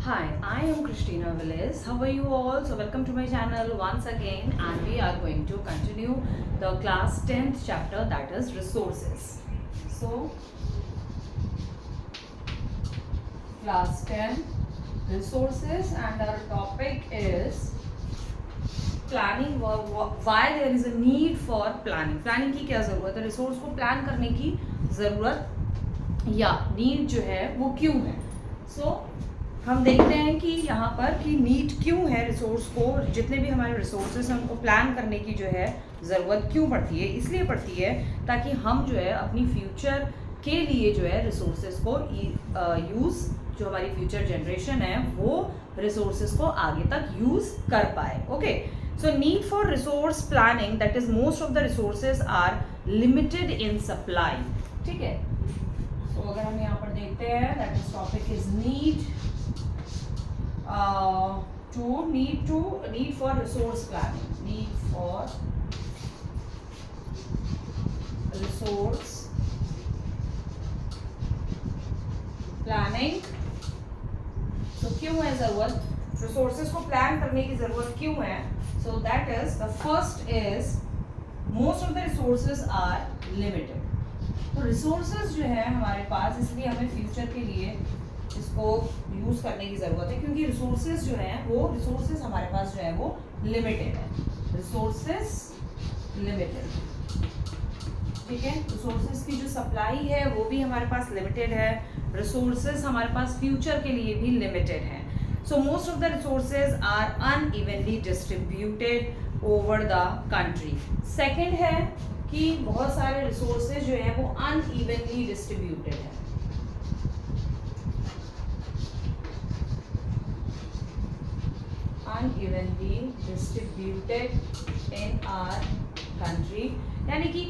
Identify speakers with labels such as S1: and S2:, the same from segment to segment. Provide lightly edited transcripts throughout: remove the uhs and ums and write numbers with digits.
S1: Hi, I am Christina Willis. How are you all? So welcome to my channel once again, and we are going to continue the class 10th chapter, that is resources. So class 10 resources, and our topic is planning. Why there is a need for planning. Planning की क्या ज़रूरत है, resource को plan करने की ज़रूरत या need जो है वो क्यों है. सो हम देखते हैं कि यहाँ पर कि नीड क्यों है, रिसोर्स को, जितने भी हमारे रिसोर्सेज हैं उनको प्लान करने की जो है ज़रूरत क्यों पड़ती है. इसलिए पड़ती है ताकि हम जो है अपनी फ्यूचर के लिए जो है रिसोर्सेज को यूज़, जो हमारी फ्यूचर जनरेशन है वो रिसोर्सेज को आगे तक यूज़ कर पाए. Okay, so need for resource planning, that is most of the resources are limited in supply. ठीक है, तो अगर हम यहाँ पर देखते हैं, that is topic is need need for resource planning. Need for resource planning. So क्यों है ज़रूरत, रिसोर्सेज को प्लान करने की ज़रूरत क्यों है? So that is, the first is most of the resources are limited. तो रिसोर्सेज जो है हमारे पास, इसलिए हमें फ्यूचर के लिए इसको यूज़ करने की ज़रूरत है, क्योंकि रिसोर्सेज जो हैं वो रिसोर्सेज हमारे पास जो है वो लिमिटेड है. रिसोर्सेज लिमिटेड, ठीक है. रिसोर्सेज की जो सप्लाई है वो भी हमारे पास लिमिटेड है. रिसोर्सेज हमारे पास फ्यूचर के लिए भी लिमिटेड है. So most of the resources are unevenly distributed over the country. Second है कि बहुत सारे रिसोर्सेज जो हैं वो अनइवनली डिस्ट्रीब्यूटेड है. unevenly distributed in our country, यानी कि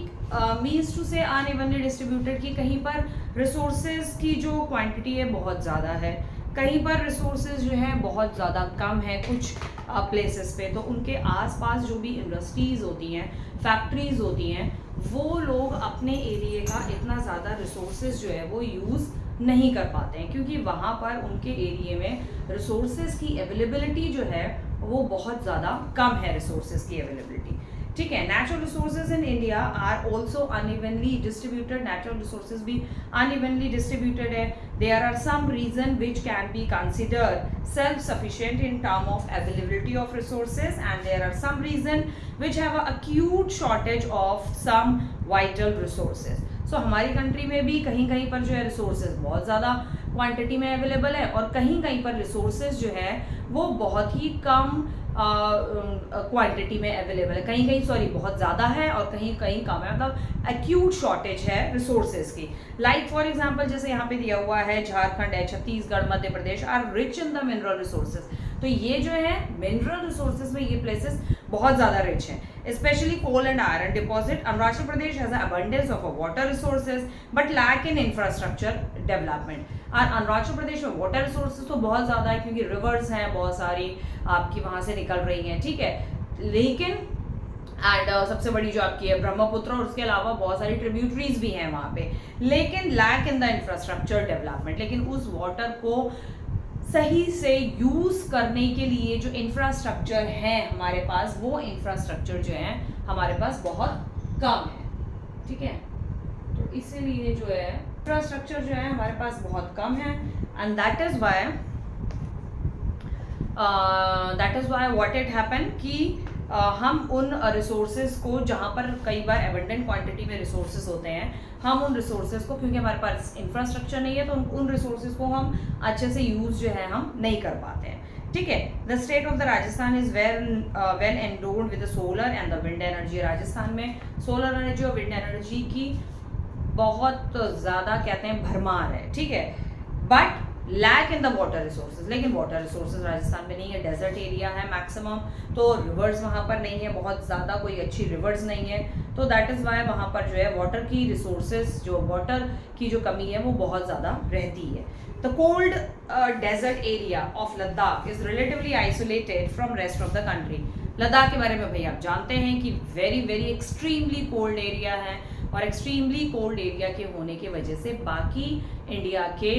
S1: मीन्स टू से अनइवनली डिस्ट्रीब्यूटेड, कि कहीं पर रिसोर्सेज की जो क्वांटिटी है बहुत ज़्यादा है, कहीं पर रिसोर्सेज जो है बहुत ज़्यादा कम है. कुछ प्लेसेस पे तो उनके आसपास जो भी इंडस्ट्रीज़ होती हैं, फैक्ट्रीज़ होती हैं, वो लोग अपने एरिया का इतना ज़्यादा रिसोर्सेज जो है वो यूज़ नहीं कर पाते हैं, क्योंकि वहाँ पर उनके एरिया में रिसोर्सेज की अवेलेबिलिटी जो है वो बहुत ज़्यादा कम है. रिसोर्सेज की अवेलेबिलिटी, ठीक है. Natural resources in India are also unevenly distributed. Natural resources भी अनइवनली डिस्ट्रीब्यूटेड है. There are some region which can be considered self sufficient in term of availability of resources, and there are some region which have a acute shortage of some vital resources. So हमारी country में भी कहीं कहीं पर जो है resources बहुत ज़्यादा क्वांटिटी में अवेलेबल है, और कहीं कहीं पर रिसोर्सेज जो है वो बहुत ही कम क्वांटिटी में अवेलेबल है. कहीं कहीं बहुत ज़्यादा है और कहीं कहीं कम है, मतलब एक्यूट शॉर्टेज है रिसोर्सेज की. लाइक फॉर एग्जांपल, जैसे यहाँ पे दिया हुआ है झारखंड है, Chhattisgarh, Madhya Pradesh are rich in the mineral resources. तो ये जो है मिनरल रिसोर्सेज में ये प्लेसेस बहुत ज़्यादा रिच हैं, especially coal and iron deposit. Arunachal Pradesh has an abundance of water resources but lack in infrastructure development. और अरुणाचल प्रदेश में वाटर रिसोर्सेज तो बहुत ज़्यादा है, क्योंकि रिवर्स हैं बहुत सारी आपकी वहाँ से निकल रही हैं, ठीक है. लेकिन एंड सबसे बड़ी जो आपकी है ब्रह्मपुत्र, और उसके अलावा बहुत सारी ट्रिब्यूटरीज भी हैं वहाँ पे. लेकिन lack in the infrastructure development, लेकिन उस वाटर को सही से यूज़ करने के लिए जो इंफ्रास्ट्रक्चर है हमारे पास, वो इंफ्रास्ट्रक्चर जो है हमारे पास बहुत कम है, ठीक है. तो इसीलिए जो है इंफ्रास्ट्रक्चर जो है हमारे पास बहुत कम है, and that is why what it happen कि हम उन रिसोर्सेज को, जहाँ पर कई बार एबंडेंट क्वांटिटी में रिसोर्सेज होते हैं, हम उन रिसोर्सेज को, क्योंकि हमारे पास इंफ्रास्ट्रक्चर नहीं है, तो उन रिसोर्सेज को हम अच्छे से यूज़ जो है हम नहीं कर पाते हैं, ठीक है. The state of the Rajasthan is well endowed with the solar and the wind energy. Rajasthan में सोलर एनर्जी और विंड एनर्जी की बहुत ज़्यादा कहते हैं भरमार है, ठीक है. But lack in the water resources, लेकिन वाटर रिसोर्सेज राजस्थान में नहीं है. डेजर्ट एरिया है मैक्सिमम, तो रिवर्स वहाँ पर नहीं है, बहुत ज़्यादा कोई अच्छी रिवर्स नहीं है. तो दैट इज़ वाई वहाँ पर जो है वाटर की रिसोर्सेज, जो वाटर की जो कमी है वो बहुत ज़्यादा रहती है. The cold desert area of Ladakh is relatively isolated from rest of the country. Ladakh के बारे में भाई आप जानते हैं कि very very extremely cold area है, और एक्सट्रीमली कोल्ड एरिया के होने की वजह से बाकी इंडिया के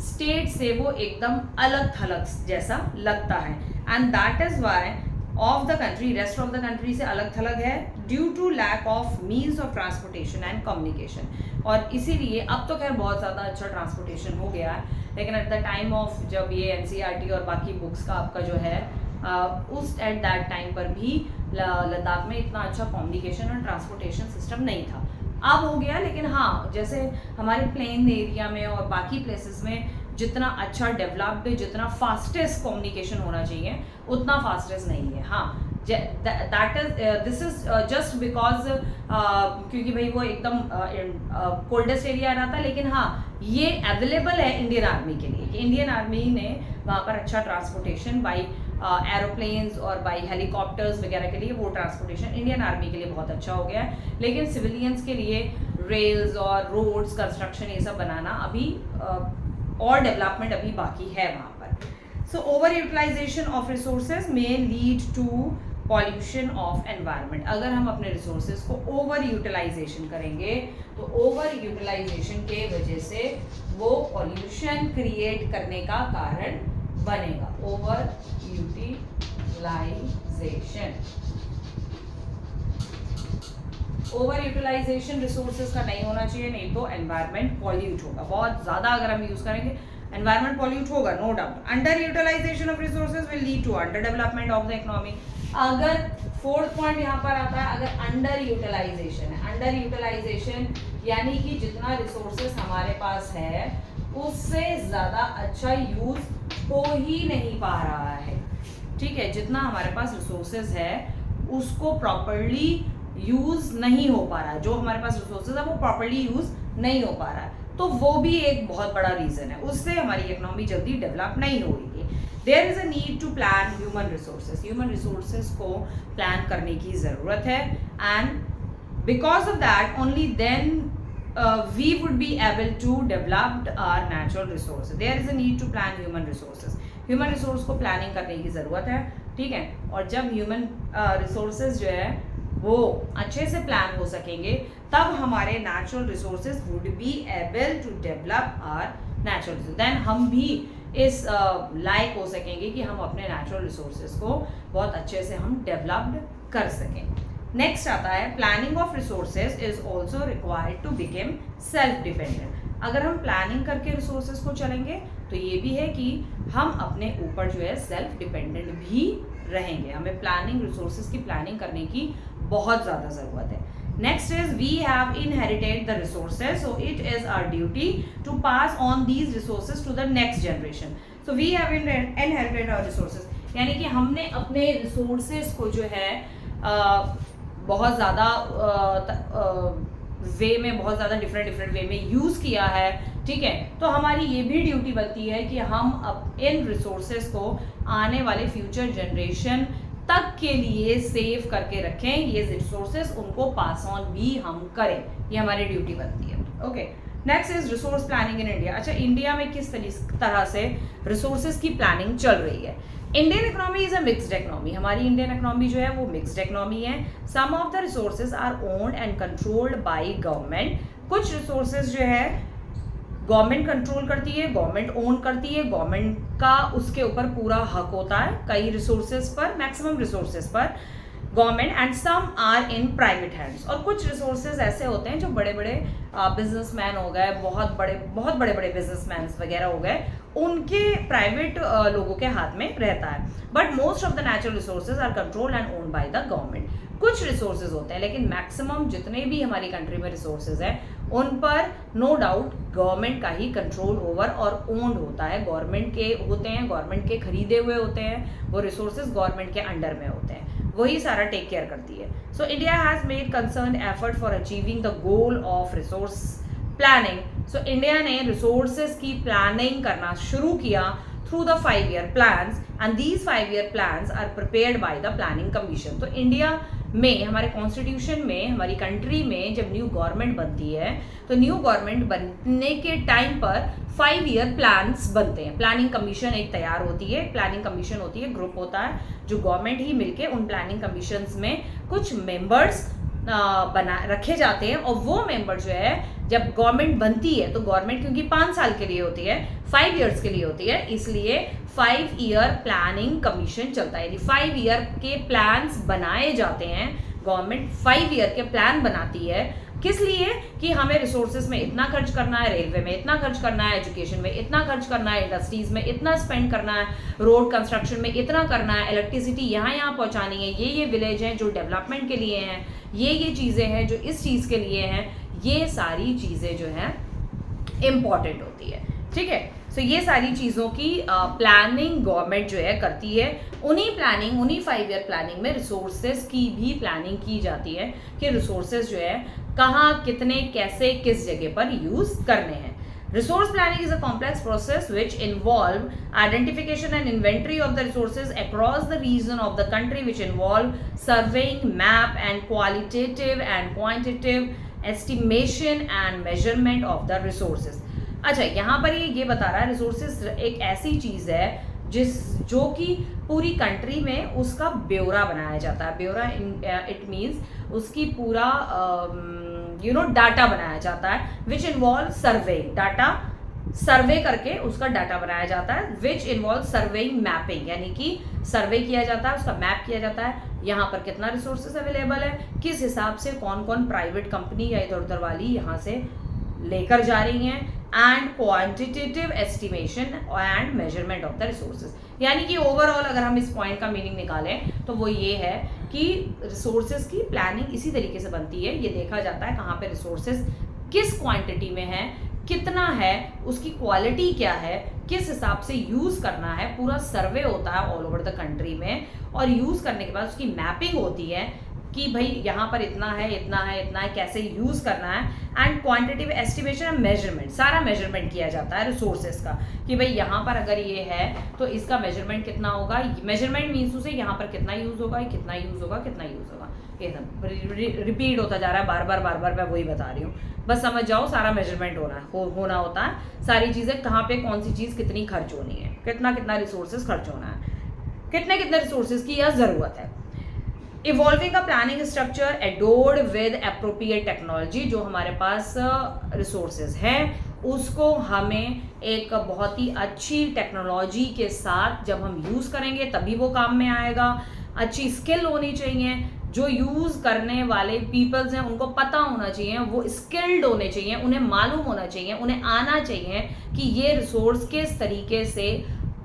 S1: स्टेट से वो एकदम अलग थलग जैसा लगता है, and that is why of the country, rest of the country से अलग थलग है due to lack of means of transportation and communication. और इसीलिए अब तो खैर बहुत ज़्यादा अच्छा ट्रांसपोर्टेशन हो गया है, लेकिन एट द टाइम ऑफ जब ये NCERT और बाकी बुक्स का आपका जो है उस एट दैट टाइम पर भी लद्दाख में इतना अच्छा कम्युनिकेशन और ट्रांसपोर्टेशन सिस्टम नहीं था। अब हो गया, लेकिन हाँ जैसे हमारे प्लेन एरिया में और बाकी प्लेसेस में जितना अच्छा डेवलप्ड, जितना फास्टेस्ट कम्युनिकेशन होना चाहिए उतना फास्टेस्ट नहीं है। हाँ that is this is just because क्योंकि भाई वो एकदम कोल्डेस्ट एरिया रहा था, लेकिन हाँ ये अवेलेबल है इंडियन आर्मी के लिए कि इंडियन आर्मी ने वहाँ पर अच्छा ट्रांसपोर्टेशन बाई एरोप्लेन्स और बाई हेलीकॉप्टर्स वगैरह के लिए वो ट्रांसपोर्टेशन इंडियन आर्मी के लिए बहुत अच्छा हो गया है, लेकिन सिविलियंस के लिए रेल्स और रोड्स कंस्ट्रक्शन ये सब बनाना अभी और डेवलपमेंट अभी बाकी है वहाँ पर। So over utilization of resources may lead to pollution of environment. अगर हम अपने रिसोर्सेज को ओवर यूटिलाइजेशन करेंगे तो ओवर यूटिलाइजेशन के वजह से वो पॉल्यूशन क्रिएट करने का कारण बनेगा। Over utilization, over utilization resources का नहीं होना चाहिए, नहीं तो एनवायरनमेंट पॉल्यूट होगा। बहुत ज़्यादा अगर हम यूज़ करेंगे एनवायरनमेंट पॉल्यूट होगा, no doubt. Under utilization of resources will lead to under development of the economy. अगर फोर्थ पॉइंट यहाँ पर आता है, अगर अंडर यूटिलाइजेशन है, अंडर यूटिलाइजेशन यानी कि जितना रिसोर्सेज हमारे पास है उससे ज़्यादा अच्छा यूज़ हो ही नहीं पा रहा है, ठीक है। जितना हमारे पास रिसोर्सेज है उसको प्रॉपरली यूज़ नहीं हो पा रहा है, जो हमारे पास रिसोर्सेज है वो प्रॉपरली यूज़ नहीं हो पा रहा है, तो वो भी एक बहुत बड़ा रीज़न है, उससे हमारी इकोनॉमी जल्दी डेवलप नहीं होगी। There is a need to plan human resources, human resources को प्लान करने की ज़रूरत है, and because of that only then we would be able to develop our natural resources. There is a need to plan human resources. Human resource को planning करने की ज़रूरत है, ठीक है। और जब human resources जो है वो अच्छे से प्लान हो सकेंगे तब हमारे natural resources would be able to develop our natural resources. Then हम भी इस लायक हो सकेंगे कि हम अपने natural resources को बहुत अच्छे से हम developed कर सकें। नेक्स्ट आता है planning of resources is also required to became self dependent. अगर हम प्लानिंग करके रिसोर्सेज को चलेंगे तो ये भी है कि हम अपने ऊपर जो है सेल्फ डिपेंडेंट भी रहेंगे। हमें प्लानिंग, रिसोर्सेज की प्लानिंग करने की बहुत ज़्यादा ज़रूरत है। Next is we have inherited the resources, so it is our duty to pass on these resources to the next generation. So we have inherited our resources, यानी कि हमने अपने रिसोर्सेज को जो है बहुत ज़्यादा वे में, बहुत ज़्यादा डिफरेंट वे में यूज़ किया है, ठीक है। तो हमारी ये भी ड्यूटी बनती है कि हम अब इन रिसोर्सेज को आने वाले फ्यूचर जनरेशन तक के लिए सेव करके रखें, ये रिसोर्सेज उनको पास ऑन भी हम करें, ये हमारी ड्यूटी बनती है। Okay, next is resource planning in India. अच्छा, इंडिया में किस तरह से रिसोर्सेज की प्लानिंग चल रही है। Indian economy is a mixed economy, हमारी इंडियन इकोनॉमी जो है वो मिक्स्ड इकोनॉमी है। Some of the resources are owned and controlled by government. कुछ रिसोर्सेज जो है गवर्नमेंट कंट्रोल करती है, गवर्नमेंट ओन करती है, गवर्नमेंट का उसके ऊपर पूरा हक होता है कई रिसोर्सेज पर, मैक्सिमम रिसोर्सेज पर government, and some are in private hands. और कुछ रिसोर्सेज ऐसे होते हैं जो बड़े बड़े बिजनेसमैन हो गए, बहुत बड़े बिजनेसमैन वगैरह हो गए, उनके प्राइवेट लोगों के हाथ में रहता है। But most of the natural resources are controlled and owned by the government. कुछ रिसोर्सेज होते हैं, लेकिन मैक्सिमम जितने भी हमारी कंट्री में रिसोर्सेज हैं उन पर नो डाउट गवर्नमेंट का ही कंट्रोल ओवर और ओन्ड होता है, गवर्नमेंट के होते हैं, गवर्नमेंट के खरीदे हुए होते हैं, वो रिसोर्सेज गवर्नमेंट के अंडर में होते हैं, वही सारा टेक केयर करती है। So India has made concern effort for achieving the goal of resource planning. So India ने रिसोर्सेज की प्लानिंग करना शुरू किया through the 5-year plans, and these 5-year plans are prepared by the planning commission. तो India में, हमारे constitution में, हमारी कंट्री में जब न्यू गवर्नमेंट बनती है तो न्यू गवर्नमेंट बनने के टाइम पर 5-year प्लान्स बनते हैं। प्लानिंग कमीशन एक तैयार होती है, प्लानिंग कमीशन होती है, ग्रुप होता है जो गवर्नमेंट ही मिलके उन प्लानिंग कमीशंस में कुछ मेंबर्स बना रखे जाते हैं, और वो मेंबर जो है जब गवर्नमेंट बनती है, तो गवर्नमेंट क्योंकि 5 साल के लिए होती है, 5 ईयर्स के लिए होती है, इसलिए 5 ईयर प्लानिंग कमीशन चलता है। यानी 5 ईयर के प्लान्स बनाए जाते हैं, गवर्नमेंट 5 ईयर के प्लान बनाती है। किस लिए? कि हमें रिसोर्सेज में इतना खर्च करना है, रेलवे में इतना खर्च करना है, एजुकेशन में इतना खर्च करना है, इंडस्ट्रीज में इतना स्पेंड करना है, रोड कंस्ट्रक्शन में इतना करना है, इलेक्ट्रिसिटी यहाँ यहाँ पहुँचानी है, ये विलेज हैं जो डेवलपमेंट के लिए हैं, ये चीज़ें हैं जो इस चीज़ के लिए हैं, ये सारी चीज़ें जो हैं इम्पॉर्टेंट होती है। ठीक है, सो ये सारी चीज़ों की प्लानिंग गवर्नमेंट जो है करती है। उन्हीं 5 ईयर प्लानिंग में रिसोर्सेज की भी प्लानिंग की जाती है कि रिसोर्सेज जो है कहाँ, कितने, कैसे, किस जगह पर यूज़ करने हैं। Resource planning is a complex process which involve identification and inventory of the resources across the region of the country, which involve surveying, map and qualitative and quantitative estimation and measurement of the resources. अच्छा, यहाँ पर ये बता रहा है resources एक ऐसी चीज़ है जो कि पूरी कंट्री में उसका ब्यौरा बनाया जाता है। ब्यौरा इट मीन्स उसकी पूरा डाटा बनाया जाता है, विच इन्वॉल्व सर्वे, डाटा सर्वे करके उसका डाटा बनाया जाता है, विच इन्वॉल्व सर्वेइंग, मैपिंग, यानी कि सर्वे किया जाता है, उसका मैप किया जाता है, यहाँ पर कितना रिसोर्सेज अवेलेबल है, किस हिसाब से कौन कौन प्राइवेट कंपनी या इधर उधर वाली यहाँ से लेकर जा रही हैं, and quantitative estimation and measurement of the resources. यानी कि ओवरऑल अगर हम इस पॉइंट का मीनिंग निकालें तो वो ये है कि रिसोर्सेज की प्लानिंग इसी तरीके से बनती है। ये देखा जाता है कहाँ पे रिसोर्सेज किस क्वांटिटी में है, कितना है, उसकी क्वालिटी क्या है, किस हिसाब से यूज़ करना है, पूरा सर्वे होता है ऑल ओवर द कंट्री में, और यूज़ करने के बाद उसकी मैपिंग होती है कि भाई यहाँ पर इतना है, इतना है, इतना है, कैसे यूज़ करना है, and quantitative estimation and measurement, सारा मेजरमेंट किया जाता है रिसोर्सेज का कि भाई यहाँ पर अगर ये है तो इसका मेजरमेंट कितना होगा। मेजरमेंट मीन्स उसे यहाँ पर कितना यूज़ होगा, कितना यूज़ होगा, कितना यूज़ होगा, ये सब रिपीट होता जा रहा है, बार बार मैं वही बता रही हूँ, बस समझ जाओ सारा मेजरमेंट होना होता है, सारी चीज़ें कहाँ पे कौन सी चीज़ कितनी खर्च होनी है, कितना रिसोर्सेज खर्च होना है, कितने रिसोर्सेज की यह ज़रूरत है। Evolving a planning structure adored with appropriate technology, जो हमारे पास रिसोर्सेज हैं उसको हमें एक बहुत ही अच्छी टेक्नोलॉजी के साथ जब हम यूज़ करेंगे तभी वो काम में आएगा। अच्छी स्किल होनी चाहिए, जो यूज़ करने वाले पीपल्स हैं उनको पता होना चाहिए, वो स्किल्ड होने चाहिए, उन्हें मालूम होना चाहिए, उन्हें आना चाहिए कि ये रिसोर्स किस तरीके से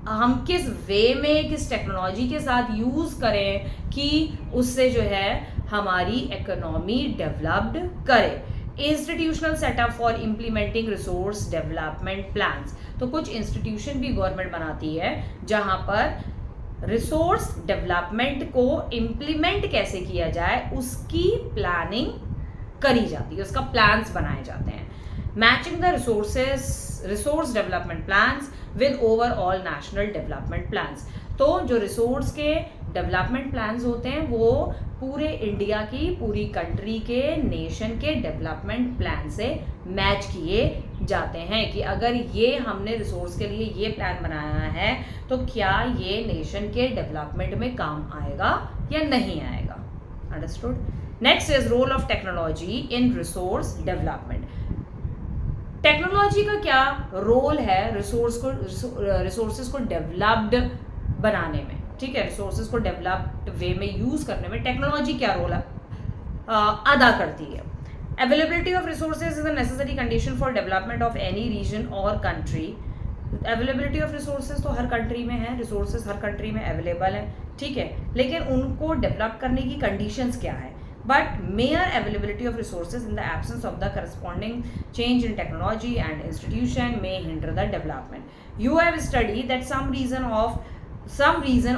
S1: हम किस वे में, किस टेक्नोलॉजी के साथ यूज़ करें कि उससे जो है हमारी इकोनॉमी डेवलप्ड करे। Institutional setup for implementing resource development plans, तो कुछ इंस्टीट्यूशन भी गवर्नमेंट बनाती है जहाँ पर रिसोर्स डेवलपमेंट को इम्प्लीमेंट कैसे किया जाए उसकी प्लानिंग करी जाती है, उसका प्लान्स बनाए जाते हैं। Matching the resource development plans with overall national development plans, तो जो रिसोर्स के डेवलपमेंट प्लान्स होते हैं वो पूरे इंडिया की, पूरी कंट्री के, नेशन के डेवलपमेंट प्लान से मैच किए जाते हैं कि अगर ये हमने रिसोर्स के लिए ये प्लान बनाया है तो क्या ये नेशन के डेवलपमेंट में काम आएगा या नहीं आएगा। Understood. Next is role of technology in resource development. Technology का क्या रोल है रिसोर्सेज को डेवलप्ड बनाने में, ठीक है, रिसोर्सेज को डेवलप्ड वे में यूज़ करने में टेक्नोलॉजी क्या रोल अदा करती है। Availability of resources is a necessary condition for development of any region और कंट्री। अवेलेबिलिटी ऑफ रिसोर्सेज तो हर कंट्री में है, रिसोर्सेज हर कंट्री में अवेलेबल है, ठीक है, लेकिन उनको डेवलप करने की कंडीशंस क्या है। But mere availability of resources in the absence of the corresponding change in technology and institution may hinder the development. You have studied that some region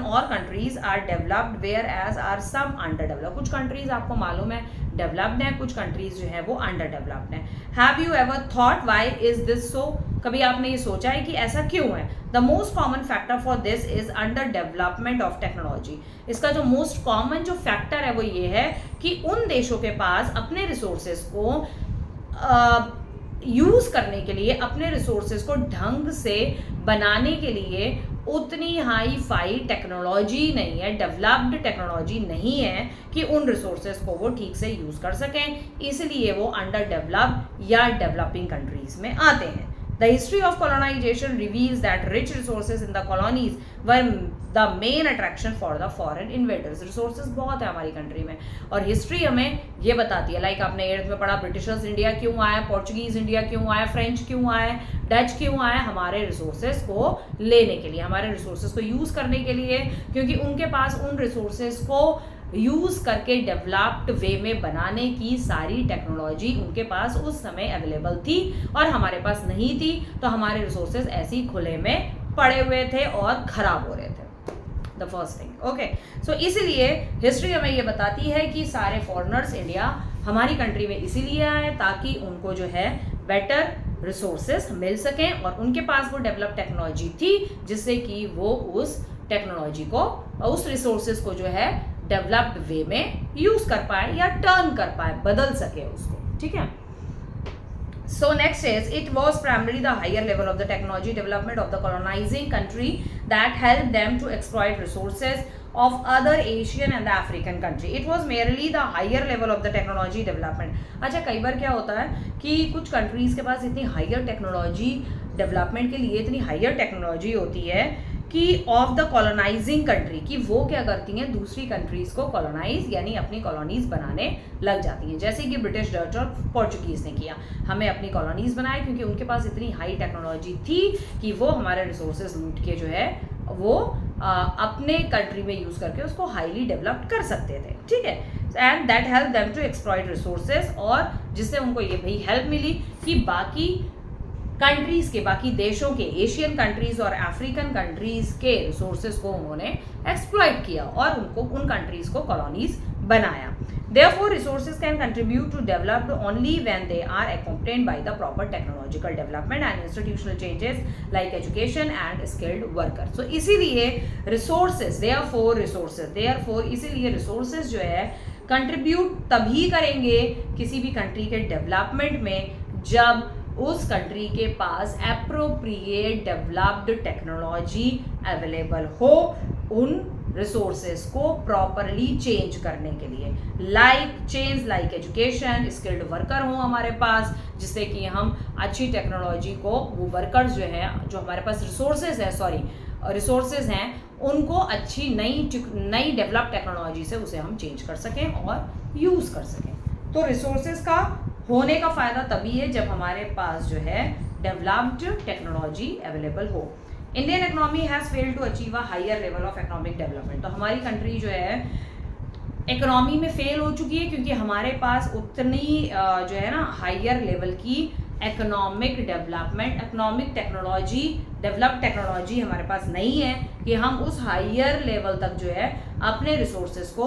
S1: or countries are developed whereas are some underdeveloped. कुछ countries आपको मालूम है developed हैं, कुछ countries जो है वो underdeveloped हैं. Have you ever thought why is this so? कभी आपने ये सोचा है कि ऐसा क्यों है? The most common factor for this is underdevelopment of technology. इसका जो most common जो factor है वो ये है कि उन देशों के पास अपने resources को यूज़ करने के लिए, अपने रिसोर्सेज को ढंग से बनाने के लिए उतनी हाई फाई टेक्नोलॉजी नहीं है, डेवलप्ड टेक्नोलॉजी नहीं है कि उन रिसोर्सेज को वो ठीक से यूज़ कर सकें, इसलिए वो अंडर डेवलप्ड या डेवलपिंग कंट्रीज में आते हैं. The history of colonization reveals that rich resources in the colonies were the main attraction for the foreign invaders. Resources बहुत है हमारी कंट्री में और हिस्ट्री हमें ये बताती है. लाइक आपने 8th में पढ़ा, ब्रिटिशर्स इंडिया क्यों आए, पोर्चुगीज इंडिया क्यों आए, फ्रेंच क्यों आए, डच क्यों आए, हमारे रिसोर्सेज को लेने के लिए, हमारे रिसोर्सेज को यूज़ करने के लिए, क्योंकि उनके पास उन रिसोर्सेज को यूज़ करके डेवलप्ड वे में बनाने की सारी टेक्नोलॉजी उनके पास उस समय अवेलेबल थी और हमारे पास नहीं थी, तो हमारे रिसोर्सेज ऐसे ही खुले में पड़े हुए थे और ख़राब हो रहे थे. The first thing. ओके, सो इसीलिए हिस्ट्री हमें ये बताती है कि सारे फॉरेनर्स इंडिया हमारी कंट्री में इसीलिए आए ताकि उनको जो है बेटर रिसोर्सेज मिल सकें और उनके पास वो डेवलप टेक्नोलॉजी थी जिससे कि वो उस टेक्नोलॉजी को, उस रिसोर्सेज को जो है डेवलप्ड वे में यूज कर पाए या टर्न कर पाए, बदल सके उसको. ठीक है. So next is, it was primarily the higher level of the technology development of the colonizing country that helped them to exploit resources of other Asian and the African country. It was merely the higher level of the technology development. अच्छा, कई बार क्या होता है कि कुछ countries के पास इतनी higher technology development के लिए इतनी हायर टेक्नोलॉजी होती है कि ऑफ द कॉलोनाइजिंग कंट्री, कि वो क्या करती हैं, दूसरी कंट्रीज को कॉलोनाइज यानी अपनी कॉलोनीज बनाने लग जाती हैं. जैसे कि ब्रिटिश, डच और पोर्चुगीज ने किया, हमें अपनी कॉलोनीज बनाए क्योंकि उनके पास इतनी हाई टेक्नोलॉजी थी कि वो हमारे रिसोर्सेज लूट के जो है वो अपने कंट्री में यूज करके उसको हाईली डेवलप्ड कर सकते थे. ठीक है. And that help them to exploit resources, और जिससे उनको ये भी हेल्प मिली कि बाकी कंट्रीज़ के, बाकी देशों के, एशियन कंट्रीज़ और अफ्रीकन कंट्रीज़ के रिसोर्सेज को उन्होंने एक्सप्लॉइट किया और उनको, उन कंट्रीज़ को कॉलोनीज बनाया. Therefore, resources can contribute to develop only when they are accompanied by the proper technological development and institutional changes like education and skilled workers. So इसीलिए resources, therefore इसीलिए resources जो है contribute तभी करेंगे किसी भी कंट्री के डेवलपमेंट में जब उस कंट्री के पास एप्रोप्रिएट डेवलप्ड टेक्नोलॉजी अवेलेबल हो उन रिसोर्सेज को प्रॉपरली चेंज करने के लिए. लाइक एजुकेशन, स्किल्ड वर्कर हो हमारे पास, जिससे कि हम अच्छी टेक्नोलॉजी को, वो वर्कर्स जो है, जो हमारे पास रिसोर्सेज हैं उनको अच्छी नई डेवलप टेक्नोलॉजी से उसे हम चेंज कर सकें और यूज़ कर सकें. तो रिसोर्सेज का होने का फ़ायदा तभी है जब हमारे पास जो है डेवलप्ड टेक्नोलॉजी अवेलेबल हो. Indian economy has failed to achieve a higher level of economic development. तो हमारी कंट्री जो है इकोनॉमी में फेल हो चुकी है क्योंकि हमारे पास उतनी जो है ना हायर लेवल की economic development, economic technology, developed technology हमारे पास नहीं है कि हम उस हायर लेवल तक जो है अपने रिसोर्सेज को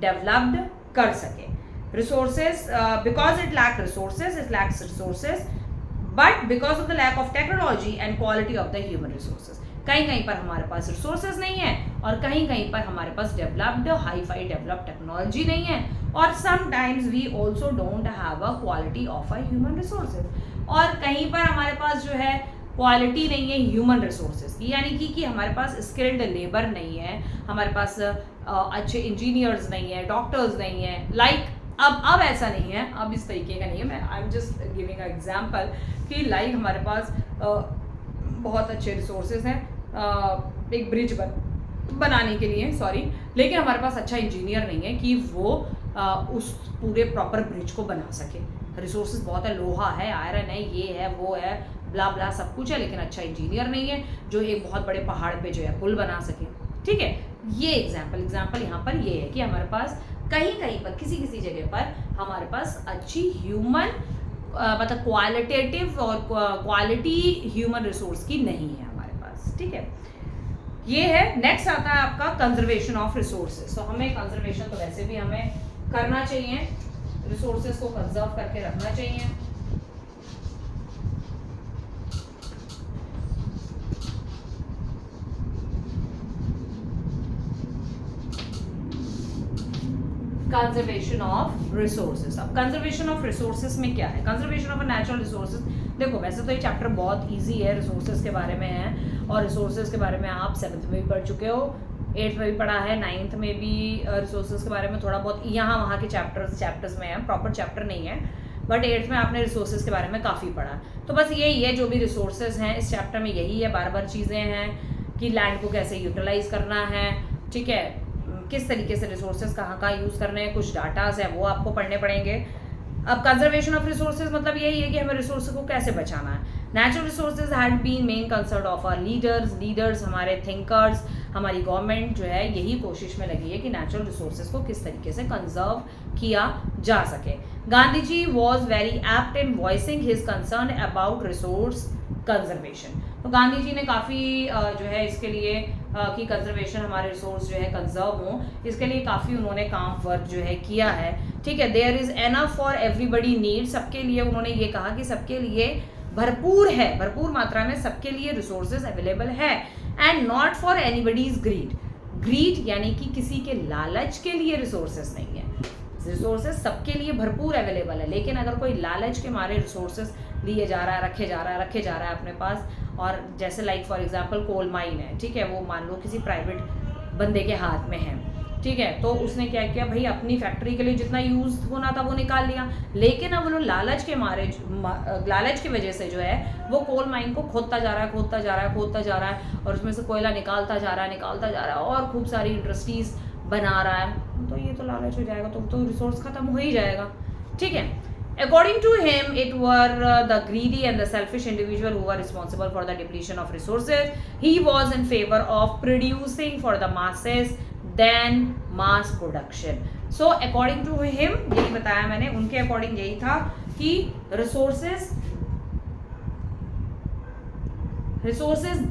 S1: डेवलप्ड कर सकें. Resources, because it lacks resources, but because of the lack of technology and quality of the human resources. कहीं पर हमारे पास रिसोर्सेज नहीं है और कहीं पर हमारे पास developed, hi fi developed technology नहीं है, और sometimes we also don't have a quality of a human resources. और कहीं पर हमारे पास जो है क्वालिटी नहीं है ह्यूमन रिसोर्सेज की, यानी कि हमारे पास स्किल्ड लेबर नहीं है, हमारे पास अच्छे इंजीनियर्स नहीं है, डॉक्टर्स नहीं है. लाइक अब ऐसा नहीं है, अब इस तरीके का नहीं है. मैं I am just giving a example कि लाइक हमारे पास बहुत अच्छे रिसोर्सेज हैं एक ब्रिज बनाने के लिए, लेकिन हमारे पास अच्छा इंजीनियर नहीं है कि वो उस पूरे प्रॉपर ब्रिज को बना सके. रिसोर्सेज बहुत है, लोहा है, आयरन है, ये है, वो है, ब्ला ब्ला सब कुछ है, लेकिन अच्छा इंजीनियर नहीं है जो एक बहुत बड़े पहाड़ पे जो है पुल बना सके. ठीक है. ये एग्जाम्पल यहाँ पर ये है कि हमारे पास कहीं पर किसी जगह पर हमारे पास अच्छी ह्यूमन मतलब क्वालिटेटिव और क्वालिटी ह्यूमन रिसोर्स की नहीं है हमारे पास. ठीक है. ये है. नेक्स्ट आता है आपका कंजर्वेशन ऑफ रिसोर्सेज. तो हमें कंजर्वेशन तो वैसे भी हमें करना चाहिए, रिसोर्सेज को कंजर्व करके रखना चाहिए. Conservation of resources. अब कंजर्वेशन ऑफ रिसोर्सेज में क्या है? कंजर्वेशन ऑफ नेचुरल रिसोर्सेज, देखो वैसे तो ये चैप्टर बहुत इजी है, रिसोर्सेज के बारे में है, और रिसोर्सेज के बारे में आप 7th में भी पढ़ चुके हो, 8th में भी पढ़ा है, 9th में भी रिसोर्सेज के बारे में थोड़ा बहुत यहाँ वहाँ के चैप्टर्स में है, प्रॉपर चैप्टर नहीं है, बट 8th में आपने रिसोर्सेज के बारे में काफ़ी पढ़ा। तो बस यही है, जो भी रिसोर्सेज हैं इस चैप्टर में यही है, बार बार चीज़ें हैं कि लैंड को कैसे यूटिलाइज करना है, ठीक है, किस तरीके से रिसोर्सेज कहाँ कहाँ यूज़ करने हैं, कुछ डाटाज है वो आपको पढ़ने पड़ेंगे। अब कंजर्वेशन ऑफ रिसोर्सेज मतलब यही है कि हमें रिसोर्सेज को कैसे बचाना है। Natural resources had been main concern of our leaders, हमारे थिंकर्स, हमारी गवर्नमेंट जो है यही कोशिश में लगी है कि नेचुरल रिसोर्सेज को किस तरीके से कंजर्व किया जा सके। Gandhi ji was very apt in voicing his concern about resource conservation. तो गांधी जी ने काफ़ी जो है इसके लिए कि कंजर्वेशन, हमारे रिसोर्स जो है कंजर्व हों, इसके लिए काफ़ी उन्होंने काम वर्क जो है किया है, ठीक है। There is enough for everybody need, सबके लिए उन्होंने ये कहा कि सबके लिए भरपूर है, भरपूर मात्रा में सबके लिए रिसोर्सेज अवेलेबल है, and not for anybody's greed यानी कि किसी के लालच के लिए रिसोर्सेज नहीं है, रिसोर्सेज सबके लिए भरपूर अवेलेबल है, लेकिन अगर कोई लालच के मारे रिसोर्सेज लिए जा रहा है, रखे जा रहा है अपने पास, और जैसे like for example coal mine है, ठीक है, वो मान लो किसी प्राइवेट बंदे के हाथ में है, ठीक है, तो उसने क्या किया भाई, अपनी फैक्ट्री के लिए जितना यूज़ होना था वो निकाल लिया, लेकिन अब वो लालच के मारे, लालच की वजह से जो है वो कोल माइन को खोदता जा रहा है और उसमें से कोयला निकालता जा रहा है और खूब सारी इंडस्ट्रीज बना रहा है, तो ये तो लालच हो जाएगा, तो रिसोर्स खत्म हो ही जाएगा, ठीक है। According to him, it were the greedy and the selfish individual who were responsible for the depletion of resources. He was in favor of producing for the masses than mass production. So, according to him, यही बताया मैंने, उनके according यही था कि resources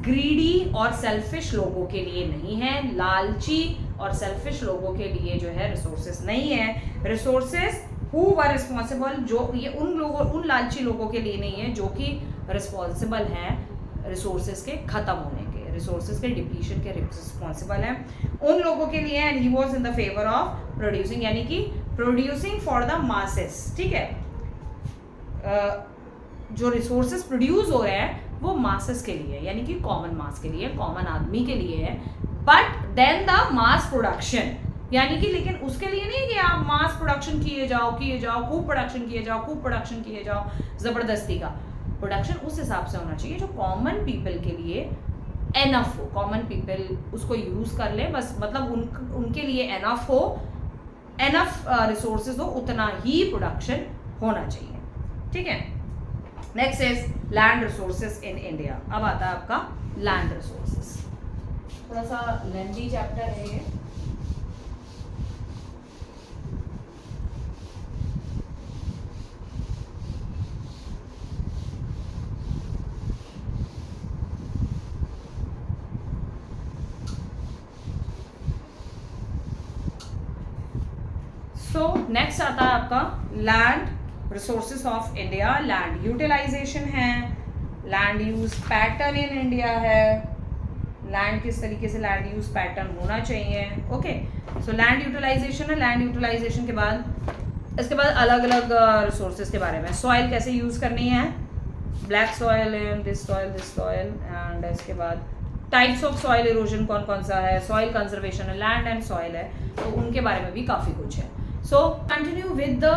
S1: greedy और selfish लोगों के लिए नहीं है, लालची और सेल्फिश लोगों के लिए जो है रिसोर्सेज नहीं है। रिसोर्सेज हु वर रिस्पॉन्सिबल, जो ये उन लालची लोगों के लिए नहीं है जो कि रिस्पॉन्सिबल हैं रिसोर्सेज के खत्म होने के, रिसोर्सेज के डिप्लीशन के रिस्पॉन्सिबल हैं, उन लोगों के लिए। And he was in the favour of producing, यानी कि प्रोड्यूसिंग फॉर द मासेस, ठीक है, जो रिसोर्सेज प्रोड्यूस हो रहे हैं वो मासेस के लिए, यानी कि कॉमन मास के लिए, कॉमन आदमी के लिए है। But then the mass production, यानी कि लेकिन उसके लिए नहीं कि आप मास प्रोडक्शन किए जाओ, खूब प्रोडक्शन किए जाओ, जबरदस्ती का प्रोडक्शन उस हिसाब से होना चाहिए जो कॉमन पीपल के लिए एनफ हो, कॉमन पीपल उसको यूज कर ले, बस मतलब उनके लिए एनफ हो, एनफ रिसोर्सेज हो, उतना ही प्रोडक्शन होना चाहिए, ठीक है। Next is land resources in India. अब आता है आपका लैंड रिसोर्सेज, थोड़ा सा लेंथी चैप्टर है ये। सो नेक्स्ट आता है आपका land resources of India. Land utilisation है, land use pattern in India है, लैंड किस तरीके से लैंड यूज पैटर्न होना चाहिए, ओके। सो लैंड यूटिलाइजेशन है, लैंड यूटिलाइजेशन के बाद इसके बाद अलग अलग रिसोर्सेज के बारे में, सॉइल कैसे यूज करनी है, black soil and this soil and इसके बाद टाइप्स ऑफ सॉइल इरोजन कौन कौन सा है, सॉइल कंजर्वेशन है, लैंड एंड सॉइल है, तो उनके बारे में भी काफ़ी कुछ है। So continue with the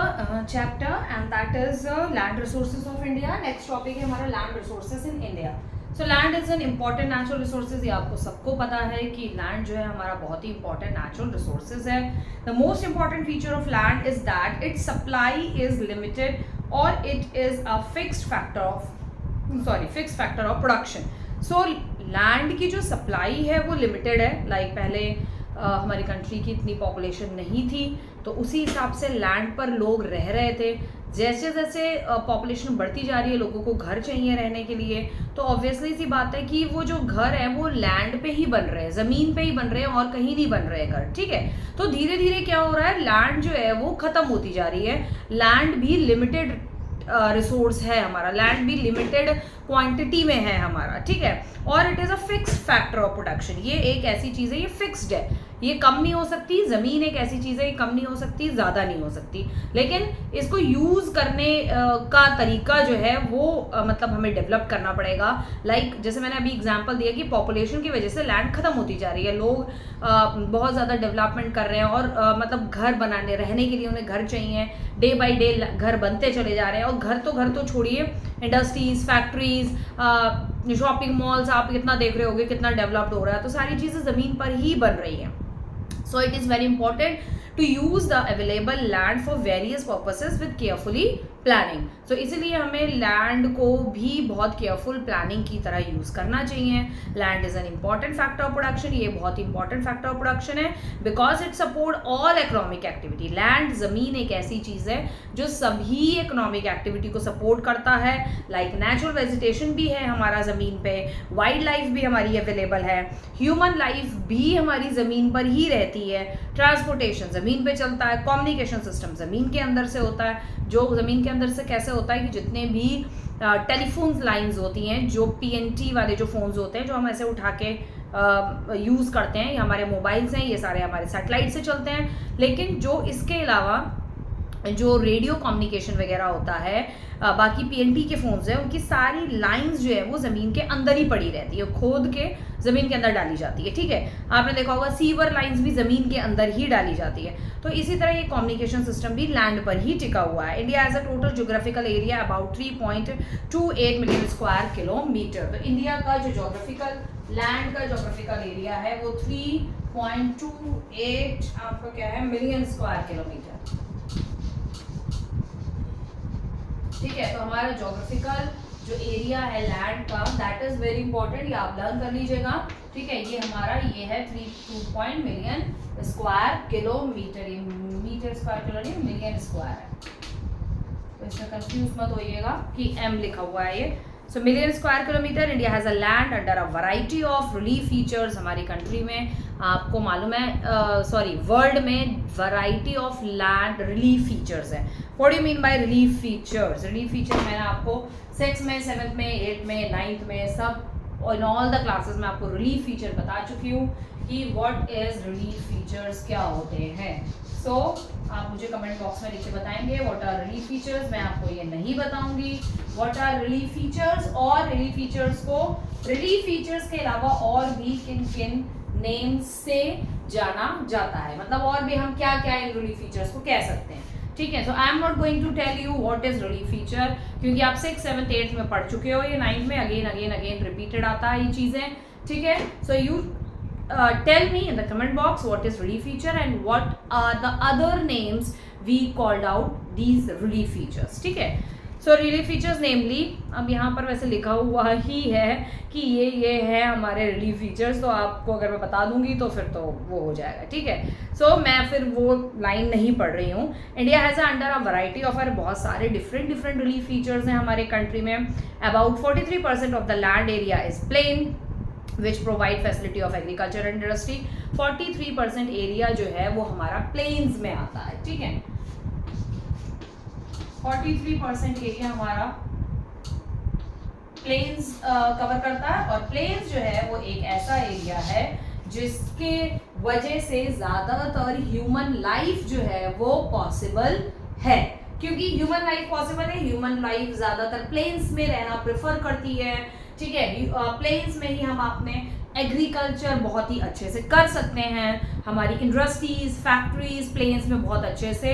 S1: chapter and that is land resources of India. Next topic है हमारा land resources in India. So land is an important natural resources, ये आपको सबको पता है कि land जो है हमारा बहुत ही important natural resources है। The most important feature of land is that its supply is limited or it is a fixed factor of production. So land की जो supply है वो limited है, like पहले हमारी कंट्री की इतनी पॉपुलेशन नहीं थी, तो उसी हिसाब से लैंड पर लोग रह रहे थे। जैसे जैसे पॉपुलेशन बढ़ती जा रही है, लोगों को घर चाहिए रहने के लिए, तो ऑब्वियसली सी बात है कि वो जो घर है वो लैंड पे ही बन रहे हैं, ज़मीन पे ही बन रहे हैं और कहीं नहीं बन रहे हैं घर, ठीक है। तो धीरे धीरे क्या हो रहा है, लैंड जो है वो ख़त्म होती जा रही है। लैंड भी लिमिटेड रिसोर्स है हमारा, लैंड भी लिमिटेड क्वांटिटी में है हमारा, ठीक है। और it is a fixed factor of production, ये एक ऐसी चीज़ है, ये फिक्स्ड है, ये कम नहीं हो सकती। ज़मीन एक ऐसी चीज़ है, ये कम नहीं हो सकती, ज़्यादा नहीं हो सकती, लेकिन इसको यूज़ करने का तरीका जो है वो मतलब हमें डेवलप करना पड़ेगा। लाइक जैसे मैंने अभी एग्जांपल दिया कि पॉपुलेशन की वजह से लैंड ख़त्म होती जा रही है, लोग बहुत ज़्यादा डेवलपमेंट कर रहे हैं और मतलब घर बनाने रहने के लिए उन्हें घर चाहिए, डे बाई डे घर बनते चले जा रहे हैं। और घर तो छोड़िए, इंडस्ट्रीज़, फैक्ट्रीज़, शॉपिंग मॉल्स आप कितना देख रहे होगे, कितना डेवलप्ड हो रहा है, तो सारी चीज़ें ज़मीन पर ही बन रही हैं। So it is very important to use the available land for various purposes with carefully planning. So इसीलिए हमें लैंड को भी बहुत केयरफुल प्लानिंग की तरह यूज़ करना चाहिए। Land is an important factor of production, ये बहुत इंपॉर्टेंट फैक्टर ऑफ प्रोडक्शन है because it support all economic activity. Land ज़मीन एक ऐसी चीज़ है जो सभी इकोनॉमिक एक्टिविटी को सपोर्ट करता है। लाइक नेचुरल वेजिटेशन भी है हमारा ज़मीन पे, वाइल्ड लाइफ भी हमारी अवेलेबल है, ह्यूमन लाइफ भी हमारी ज़मीन पर ही रहती है, ट्रांसपोर्टेशन ज़मीन पे चलता है, कम्युनिकेशन सिस्टम ज़मीन के अंदर से होता है। जो ज़मीन के अंदर से कैसे होता है कि जितने भी टेलीफोन लाइंस होती हैं, जो PNT वाले जो फ़ोन्स होते हैं जो हम ऐसे उठा के यूज़ करते हैं, ये हमारे मोबाइल्स हैं, ये सारे हमारे सैटेलाइट से चलते हैं। लेकिन जो इसके अलावा जो रेडियो कम्युनिकेशन वगैरह होता है, बाकी PNT के फ़ोन्स हैं, उनकी सारी लाइंस जो है वो ज़मीन के अंदर ही पड़ी रहती है, खोद के ज़मीन के अंदर डाली जाती है, ठीक है। आपने देखा होगा सीवर लाइंस भी ज़मीन के अंदर ही डाली जाती है। तो इसी तरह ये कम्युनिकेशन सिस्टम भी लैंड पर ही टिका हुआ है। India has a total geographical area about 3.28 million square kilometre. तो इंडिया का जो ज्योग्राफिकल लैंड का ज्योग्राफिकल एरिया है वो 3.28 आपका क्या है मिलियन स्क्वायर किलोमीटर, ठीक है। तो हमारा ज्योग्राफिकल जो एरिया है लैंड का, दैट इज वेरी इंपॉर्टेंट, ये आप लर्न कर लीजिएगा, ठीक है। ये हमारा ये है 3.2 मिलियन स्क्वायर किलोमीटर, ये मीटर स्क्वायर किलो नहीं, मिलियन स्क्वायर है, तो इसमें कंफ्यूज मत होइएगा कि M लिखा हुआ है ये। So million square kilometre. India has a land under a variety of relief features. हमारी कंट्री में आपको मालूम है, सॉरी वर्ल्ड में variety of land relief features है। What do you mean by relief features? Relief feature मैंने आपको 6 में, 7 में, 8 में, 9th में, सब इन ऑल द क्लासेस में आपको रिलीफ फीचर बता चुकी हूँ कि व्हाट इज रिलीफ फीचर्स, क्या होते हैं। सो आप मुझे कमेंट बॉक्स में लिख के बताएंगे व्हाट आर रिलीफ फीचर्स। मैं आपको ये नहीं बताऊंगी व्हाट आर रिलीफ फीचर्स, और रिलीफ फीचर्स को रिलीफ फीचर्स के अलावा और भी किन किन नेम्स से जाना जाता है, मतलब और भी हम क्या क्या इन रिलीफ फीचर्स को कह सकते हैं, ठीक है। So I am not going to tell you what is relief feature, क्योंकि आप 6, 7, 8 में पढ़ चुके हो, ये 9th में अगेन रिपीटेड आता है ये चीज़ें, ठीक है। So you tell me in the comment box what is relief feature and what are the other names we called out these relief features, ठीक है। सो रिलीफ फीचर्स नेमली, अब यहाँ पर वैसे लिखा हुआ ही है कि ये है हमारे रिलीफ फीचर्स, तो आपको अगर मैं बता दूंगी तो फिर तो वो हो जाएगा, ठीक है। सो मैं फिर वो लाइन नहीं पढ़ रही हूँ। India has under a variety of बहुत सारे डिफरेंट रिलीफ फीचर्स हैं हमारे कंट्री में। About 43% of the land area is plain which provide facility of agriculture and industry. 43% area जो है वो हमारा प्लेन्स में आता है, ठीक है। 43% एरिया हमारा प्लेन्स कवर करता है, और प्लेन्स जो है वो एक ऐसा एरिया है जिसके वजह से ज़्यादातर ह्यूमन लाइफ जो है वो पॉसिबल है। क्योंकि ह्यूमन लाइफ पॉसिबल है, ह्यूमन लाइफ ज़्यादातर प्लेन्स में रहना प्रेफर करती है, ठीक है। प्लेन्स में ही हम अपने एग्रीकल्चर बहुत ही अच्छे से कर सकते हैं, हमारी इंडस्ट्रीज, फैक्ट्रीज प्लेन्स में बहुत अच्छे से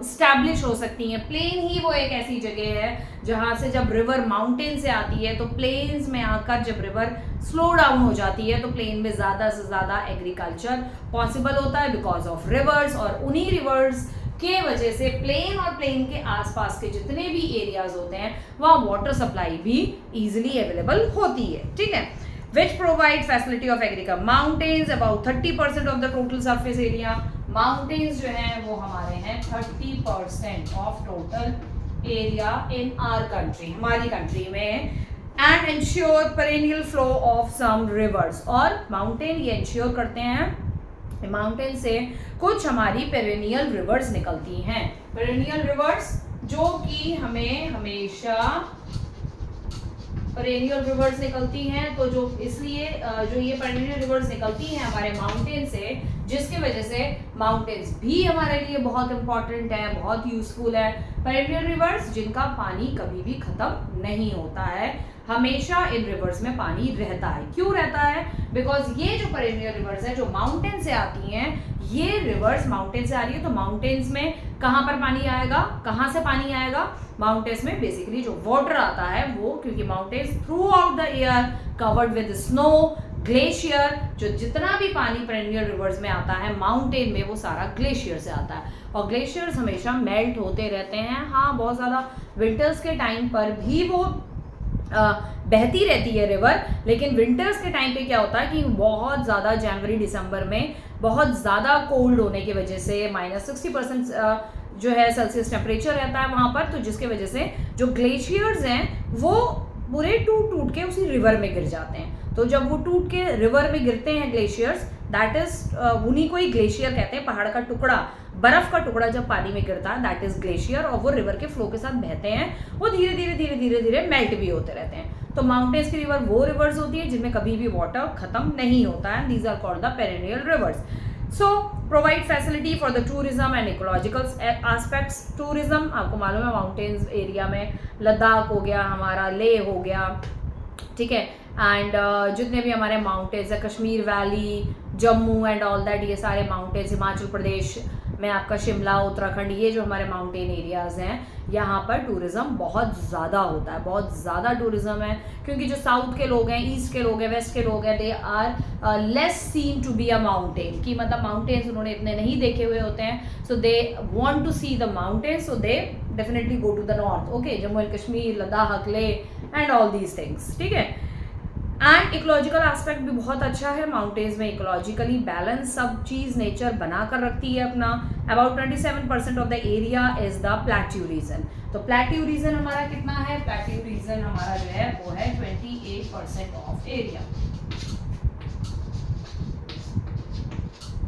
S1: स्टैब्लिश हो सकती हैं। प्लेन ही वो एक ऐसी जगह है जहाँ से जब रिवर माउंटेन से आती है तो प्लेन्स में आकर जब रिवर स्लो डाउन हो जाती है तो प्लेन में ज़्यादा से ज़्यादा एग्रीकल्चर पॉसिबल होता है बिकॉज ऑफ रिवर्स, और उन्हीं रिवर्स के वजह से प्लेन और प्लेन के आसपास के जितने भी एरियाज होते हैं वहाँ वाटर सप्लाई भी इजीली अवेलेबल होती है, ठीक है। Which provide facility of agriculture. Mountains about 30% of the total surface area. Mountains जो हैं वो हमारे हैं 30% of total area in our country, हमारी कंट्री में। And ensure perennial flow of some rivers, और माउंटेन ये इंश्योर करते हैं, माउंटेन से कुछ हमारी पेरेनियल रिवर्स निकलती हैं। पेरेनियल रिवर्स जो कि हमें हमेशा पेरेनियल रिवर्स निकलती हैं, तो जो इसलिए जो ये पेरेनियल रिवर्स निकलती हैं हमारे माउंटेन से, जिसकी वजह से माउंटेन्स भी हमारे लिए बहुत इंपॉर्टेंट है, बहुत यूजफुल है। पेरेनियल रिवर्स जिनका पानी कभी भी खत्म नहीं होता है, हमेशा इन रिवर्स में पानी रहता है। क्यों रहता है? बिकॉज ये जो पेरेनियल रिवर्स है जो माउंटेन से आती हैं, ये रिवर्स माउंटेन से आ रही है, तो माउंटेन्स में कहाँ पर पानी आएगा, कहाँ से पानी आएगा? माउंटेन्स में बेसिकली जो वाटर आता है वो, क्योंकि mountains through out the air covered with snow, glacier, जो जितना भी पानी पेरेनियल रिवर्स में आता है माउंटेन में, वो सारा ग्लेशियर से आता है। और ग्लेशियर्स हमेशा मेल्ट होते रहते हैं। हाँ, बहुत ज़्यादा विंटर्स के टाइम पर भी वो बहती रहती है रिवर, लेकिन विंटर्स के टाइम पे क्या होता है कि बहुत ज़्यादा जनवरी दिसंबर में बहुत ज़्यादा कोल्ड होने की वजह से -60% जो है सेल्सियस टेम्परेचर रहता है वहाँ पर, तो जिसके वजह से जो ग्लेशियर्स हैं वो पूरे टूट के उसी रिवर में गिर जाते हैं। तो जब वो टूट के रिवर में गिरते हैं ग्लेशियर्स, दैट इज उन्हीं को ही ग्लेशियर कहते हैं। पहाड़ का टुकड़ा, बर्फ का टुकड़ा जब पानी में गिरता है दैट इज ग्लेशियर, और वो रिवर के फ्लो के साथ बहते हैं, वो धीरे धीरे धीरे धीरे धीरे मेल्ट भी होते रहते हैं। तो माउंटेन्स की रिवर वो रिवर्स होती है जिनमें कभी भी वाटर खत्म नहीं होता है, these are called the perennial rivers. So provide facility for the tourism and ecological aspects. Tourism आपको मालूम है माउंटेन्स एरिया में लद्दाख हो गया, हमारा लेह हो गया, ठीक है, एंड जितने भी हमारे माउंटेन्स है, Kashmir valley, Jammu and all that, ये सारे माउंटेन्स, हिमाचल प्रदेश में आपका शिमला, उत्तराखंड, ये जो हमारे माउंटेन एरियाज हैं, यहाँ पर टूरिज्म बहुत ज़्यादा होता है, बहुत ज़्यादा टूरिज्म है। क्योंकि जो साउथ के लोग हैं, ईस्ट के लोग हैं, वेस्ट के लोग हैं, they are less seen to be a mountain, कि मतलब माउंटेन्स उन्होंने इतने नहीं देखे हुए होते हैं, so they want to see the mountains, so they definitely go to the north, okay, Jammu and Kashmir, Ladakh, Leh and all these things, ठीक है। एंड इकोलॉजिकल एस्पेक्ट भी बहुत अच्छा है माउंटेन्स में, इकोलॉजिकली बैलेंस सब चीज़ नेचर बना कर रखती है अपना। About 27% of the area is the plateau region. तो प्लेट्यू रीजन हमारा कितना है? प्लेट्यू रीजन हमारा जो है वो है 28% ऑफ एरिया।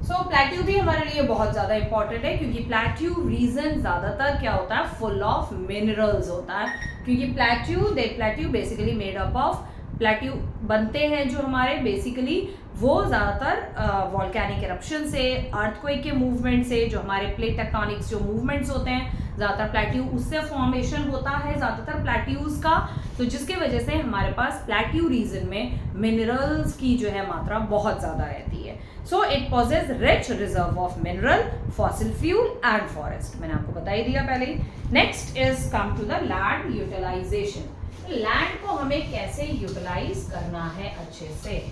S1: सो प्लेट्यू भी हमारे लिए बहुत ज़्यादा इंपॉर्टेंट है, क्योंकि प्लेट्यू रीजन ज़्यादातर क्या होता है, फुल ऑफ मिनरल्स होता है। क्योंकि plateau basically made up of, plateau बनते हैं जो हमारे बेसिकली वो ज़्यादातर वॉल्केनिक इरप्शन से, अर्थक्वेक के मूवमेंट से, जो हमारे प्लेट टेक्टोनिक्स जो मूवमेंट्स होते हैं, ज़्यादातर प्लेट्यू उससे फॉर्मेशन होता है ज़्यादातर प्लेट्यूज का, तो जिसके वजह से हमारे पास प्लेट्यू रीजन में मिनरल्स की जो है मात्रा बहुत ज़्यादा रहती है। So it possess rich reserve of mineral, fossil fuel and forest, मैंने आपको बता ही दिया पहले ही। Next is come to the land utilisation. Land को हमें कैसे यूटिलाइज करना है अच्छे से।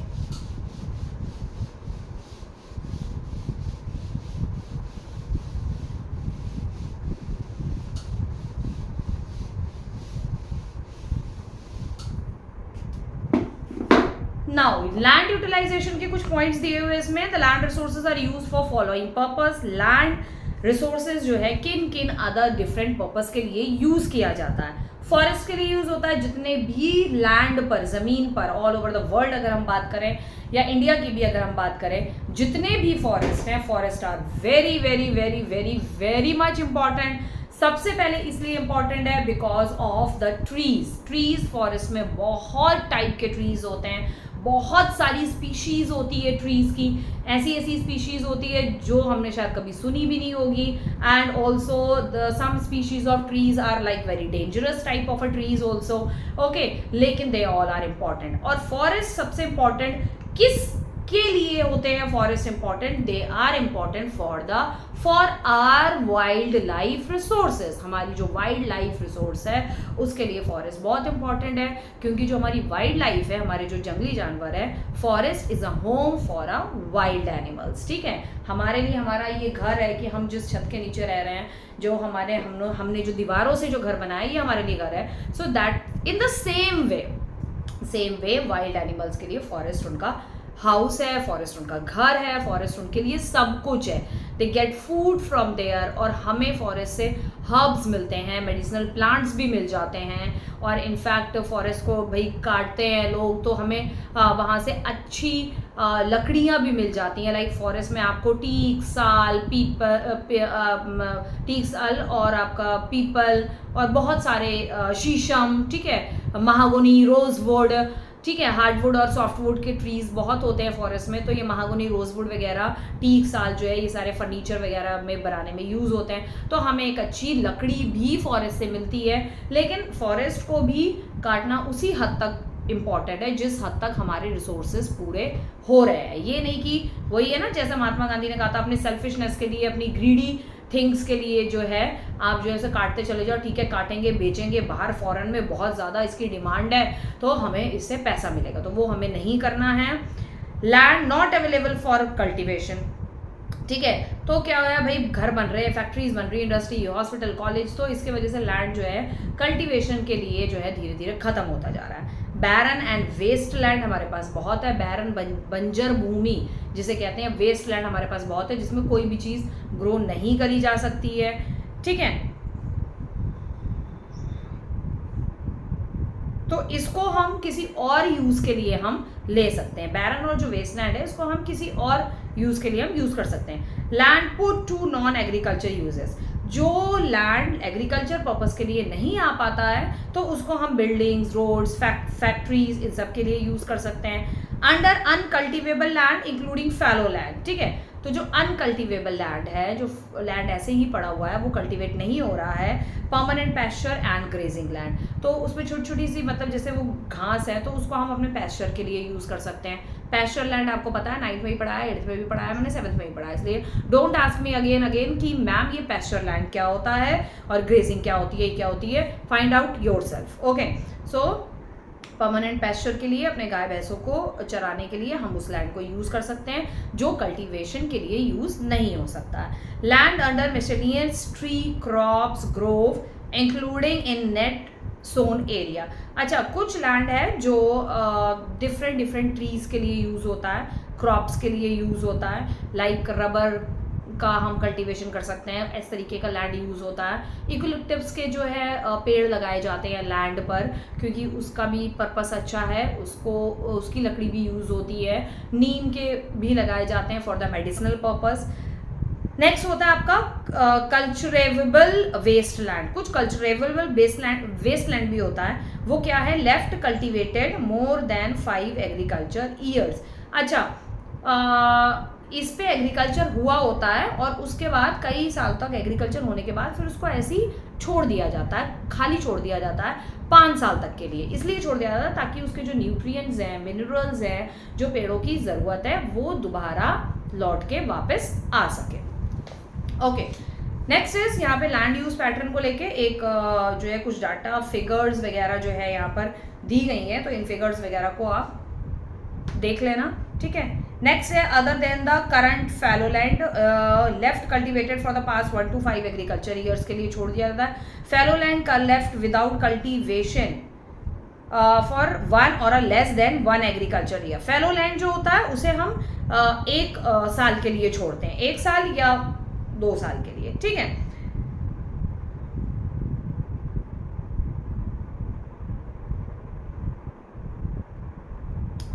S1: नाउ लैंड यूटिलाइजेशन के कुछ पॉइंट्स दिए हुए इसमें। The land resources are used for following purpose. Land resources जो है किन किन अदर डिफरेंट पर्पस के लिए यूज किया जाता है। फॉरेस्ट के लिए यूज होता है, जितने भी लैंड पर, जमीन पर, ऑल ओवर द वर्ल्ड अगर हम बात करें, या इंडिया की भी अगर हम बात करें, जितने भी फॉरेस्ट हैं, forest are very very very very very much important. सबसे पहले इसलिए इंपॉर्टेंट है because of the trees forest में बहुत टाइप के ट्रीज होते हैं, बहुत सारी स्पीशीज होती है ट्रीज की, ऐसी स्पीशीज होती है जो हमने शायद कभी सुनी भी नहीं होगी। And also the some species of trees are like very dangerous type of a trees also, okay, लेकिन दे ऑल आर इम्पॉर्टेंट। और फॉरेस्ट सबसे इम्पॉर्टेंट किस के लिए होते हैं? Forest important, they are important for our wildlife resources. हमारी जो वाइल्ड लाइफ रिसोर्स है उसके लिए फॉरेस्ट बहुत इंपॉर्टेंट है, क्योंकि जो हमारी वाइल्ड लाइफ है, हमारे जो जंगली जानवर है, forest is a home for a wild animals, ठीक है। हमारे लिए हमारा ये घर है कि हम जिस छत के नीचे रह रहे हैं, जो हमने जो दीवारों से जो घर बनाया, ये हमारे लिए घर है। So that in the same way wild animals के लिए फॉरेस्ट उनका हाउस है, फॉरेस्ट उनका घर है, फॉरेस्ट उनके लिए सब कुछ है। They get food from there, और हमें फॉरेस्ट से हर्ब्स मिलते हैं, मेडिसिनल प्लांट्स भी मिल जाते हैं। और इनफैक्ट फॉरेस्ट को भाई काटते हैं लोग तो हमें वहाँ से अच्छी लकड़ियाँ भी मिल जाती हैं। लाइक फॉरेस्ट में आपको टीक साल और आपका पीपल और बहुत सारे शीशम, ठीक है, महागोनी, रोजवुड, ठीक है, हार्डवुड और सॉफ्टवुड के ट्रीज बहुत होते हैं फॉरेस्ट में, तो ये महागोनी, रोजवुड वगैरह, टीक साल जो है, ये सारे फर्नीचर वगैरह में बनाने में यूज होते हैं। तो हमें एक अच्छी लकड़ी भी फॉरेस्ट से मिलती है, लेकिन फॉरेस्ट को भी काटना उसी हद तक इम्पॉर्टेंट है जिस हद तक हमारे रिसोर्सेज पूरे हो रहे हैं। ये नहीं कि वही है ना, जैसा महात्मा गांधी ने कहा था, अपने सेल्फिशनेस के लिए, अपनी ग्रीडी थिंग्स के लिए जो है आप जो है काटते चले जाओ, ठीक है, काटेंगे, बेचेंगे, बाहर फॉरेन में बहुत ज़्यादा इसकी डिमांड है तो हमें इससे पैसा मिलेगा, तो वो हमें नहीं करना है। Land not available for cultivation, ठीक है, तो क्या हुआ भाई, घर बन रहे हैं, फैक्ट्रीज बन रही है, इंडस्ट्री, हॉस्पिटल, कॉलेज, तो इसके वजह से लैंड जो है कल्टीवेशन के लिए जो है धीरे धीरे खत्म होता जा रहा है। बैरन एंड वेस्ट लैंड हमारे पास बहुत है, बैरन बंजर भूमि जिसे कहते हैं, वेस्ट लैंड हमारे पास बहुत है जिसमें कोई भी चीज़ ग्रो नहीं करी जा सकती है, ठीक है। तो इसको हम किसी और यूज के लिए हम ले सकते हैं, बैरन और जो वेस्ट लैंड है इसको हम किसी और यूज के लिए हम यूज कर सकते हैं। Land put to non agriculture uses, जो लैंड एग्रीकल्चर पर्पस के लिए नहीं आ पाता है तो उसको हम बिल्डिंग्स, रोड्स, फैक्ट्रीज, इन सब के लिए यूज कर सकते हैं। Under uncultivable land including fallow land, ठीक है, तो जो अनकल्टिवेबल लैंड है, जो लैंड ऐसे ही पड़ा हुआ है, वो कल्टिवेट नहीं हो रहा है, permanent pasture and grazing land, तो उसमें छोटी छोटी सी, मतलब जैसे वो घास है तो उसको हम अपने पैस्चर के लिए यूज कर सकते हैं। पैस्चर लैंड आपको पता है, 9th में भी पढ़ा है, 8th में भी पढ़ा है, मैंने 7th में भी पढ़ा है, इसलिए डोंट आस्क मी अगेन कि मैम ये पैस्चर लैंड क्या होता है और ग्रेजिंग क्या होती है, क्या होती है, फाइंड आउट योरसेल्फ। ओके, सो परमानेंट पैस्चर के लिए, अपने गाय भैंसों को चराने के लिए हम उस लैंड को यूज कर सकते हैं जो कल्टीवेशन के लिए यूज नहीं हो सकता। Land under miscellaneous tree crops Grove including in net sown area, अच्छा, कुछ लैंड है जो डिफरेंट ट्रीज के लिए यूज होता है, क्रॉप्स के लिए यूज होता है, लाइक रबर का हम कल्टीवेशन कर सकते हैं, इस तरीके का लैंड यूज होता है। यूकेलिप्टस के जो है पेड़ लगाए जाते हैं लैंड पर, क्योंकि उसका भी पर्पस अच्छा है, उसकी लकड़ी भी यूज होती है। नीम के भी लगाए जाते हैं for the medicinal purpose. Next होता है आपका कल्चरेबल वेस्ट लैंड, कुछ कल्चरेबल वेस्ट लैंड भी होता है, वो क्या है, left cultivated more than 5 agriculture years, अच्छा, इस पे एग्रीकल्चर हुआ होता है और उसके बाद कई साल तक एग्रीकल्चर होने के बाद फिर उसको ऐसे ही छोड़ दिया जाता है, खाली छोड़ दिया जाता है 5 साल तक के लिए, इसलिए छोड़ दिया जाता है ताकि उसके जो न्यूट्रिएंट्स हैं, मिनरल्स हैं, जो पेड़ों की ज़रूरत है, वो दोबारा लौट के वापस आ सके। ओके, नेक्स्ट इज यहाँ पे लैंड यूज पैटर्न को लेके एक जो है कुछ डाटा, फिगर्स वगैरह जो है यहाँ पर दी गई हैं, तो इन फिगर्स वगैरह को आप देख लेना, ठीक है। नेक्स्ट है other than the current fallow land left cultivated for the past 1 to 5 agriculture years के लिए छोड़ दिया जाता है। फैलो लैंड का left without cultivation for 1 or less than 1 agriculture year, fallow land जो होता है उसे हम 1 साल के लिए छोड़ते हैं, 1 साल या 2 साल के लिए, ठीक है।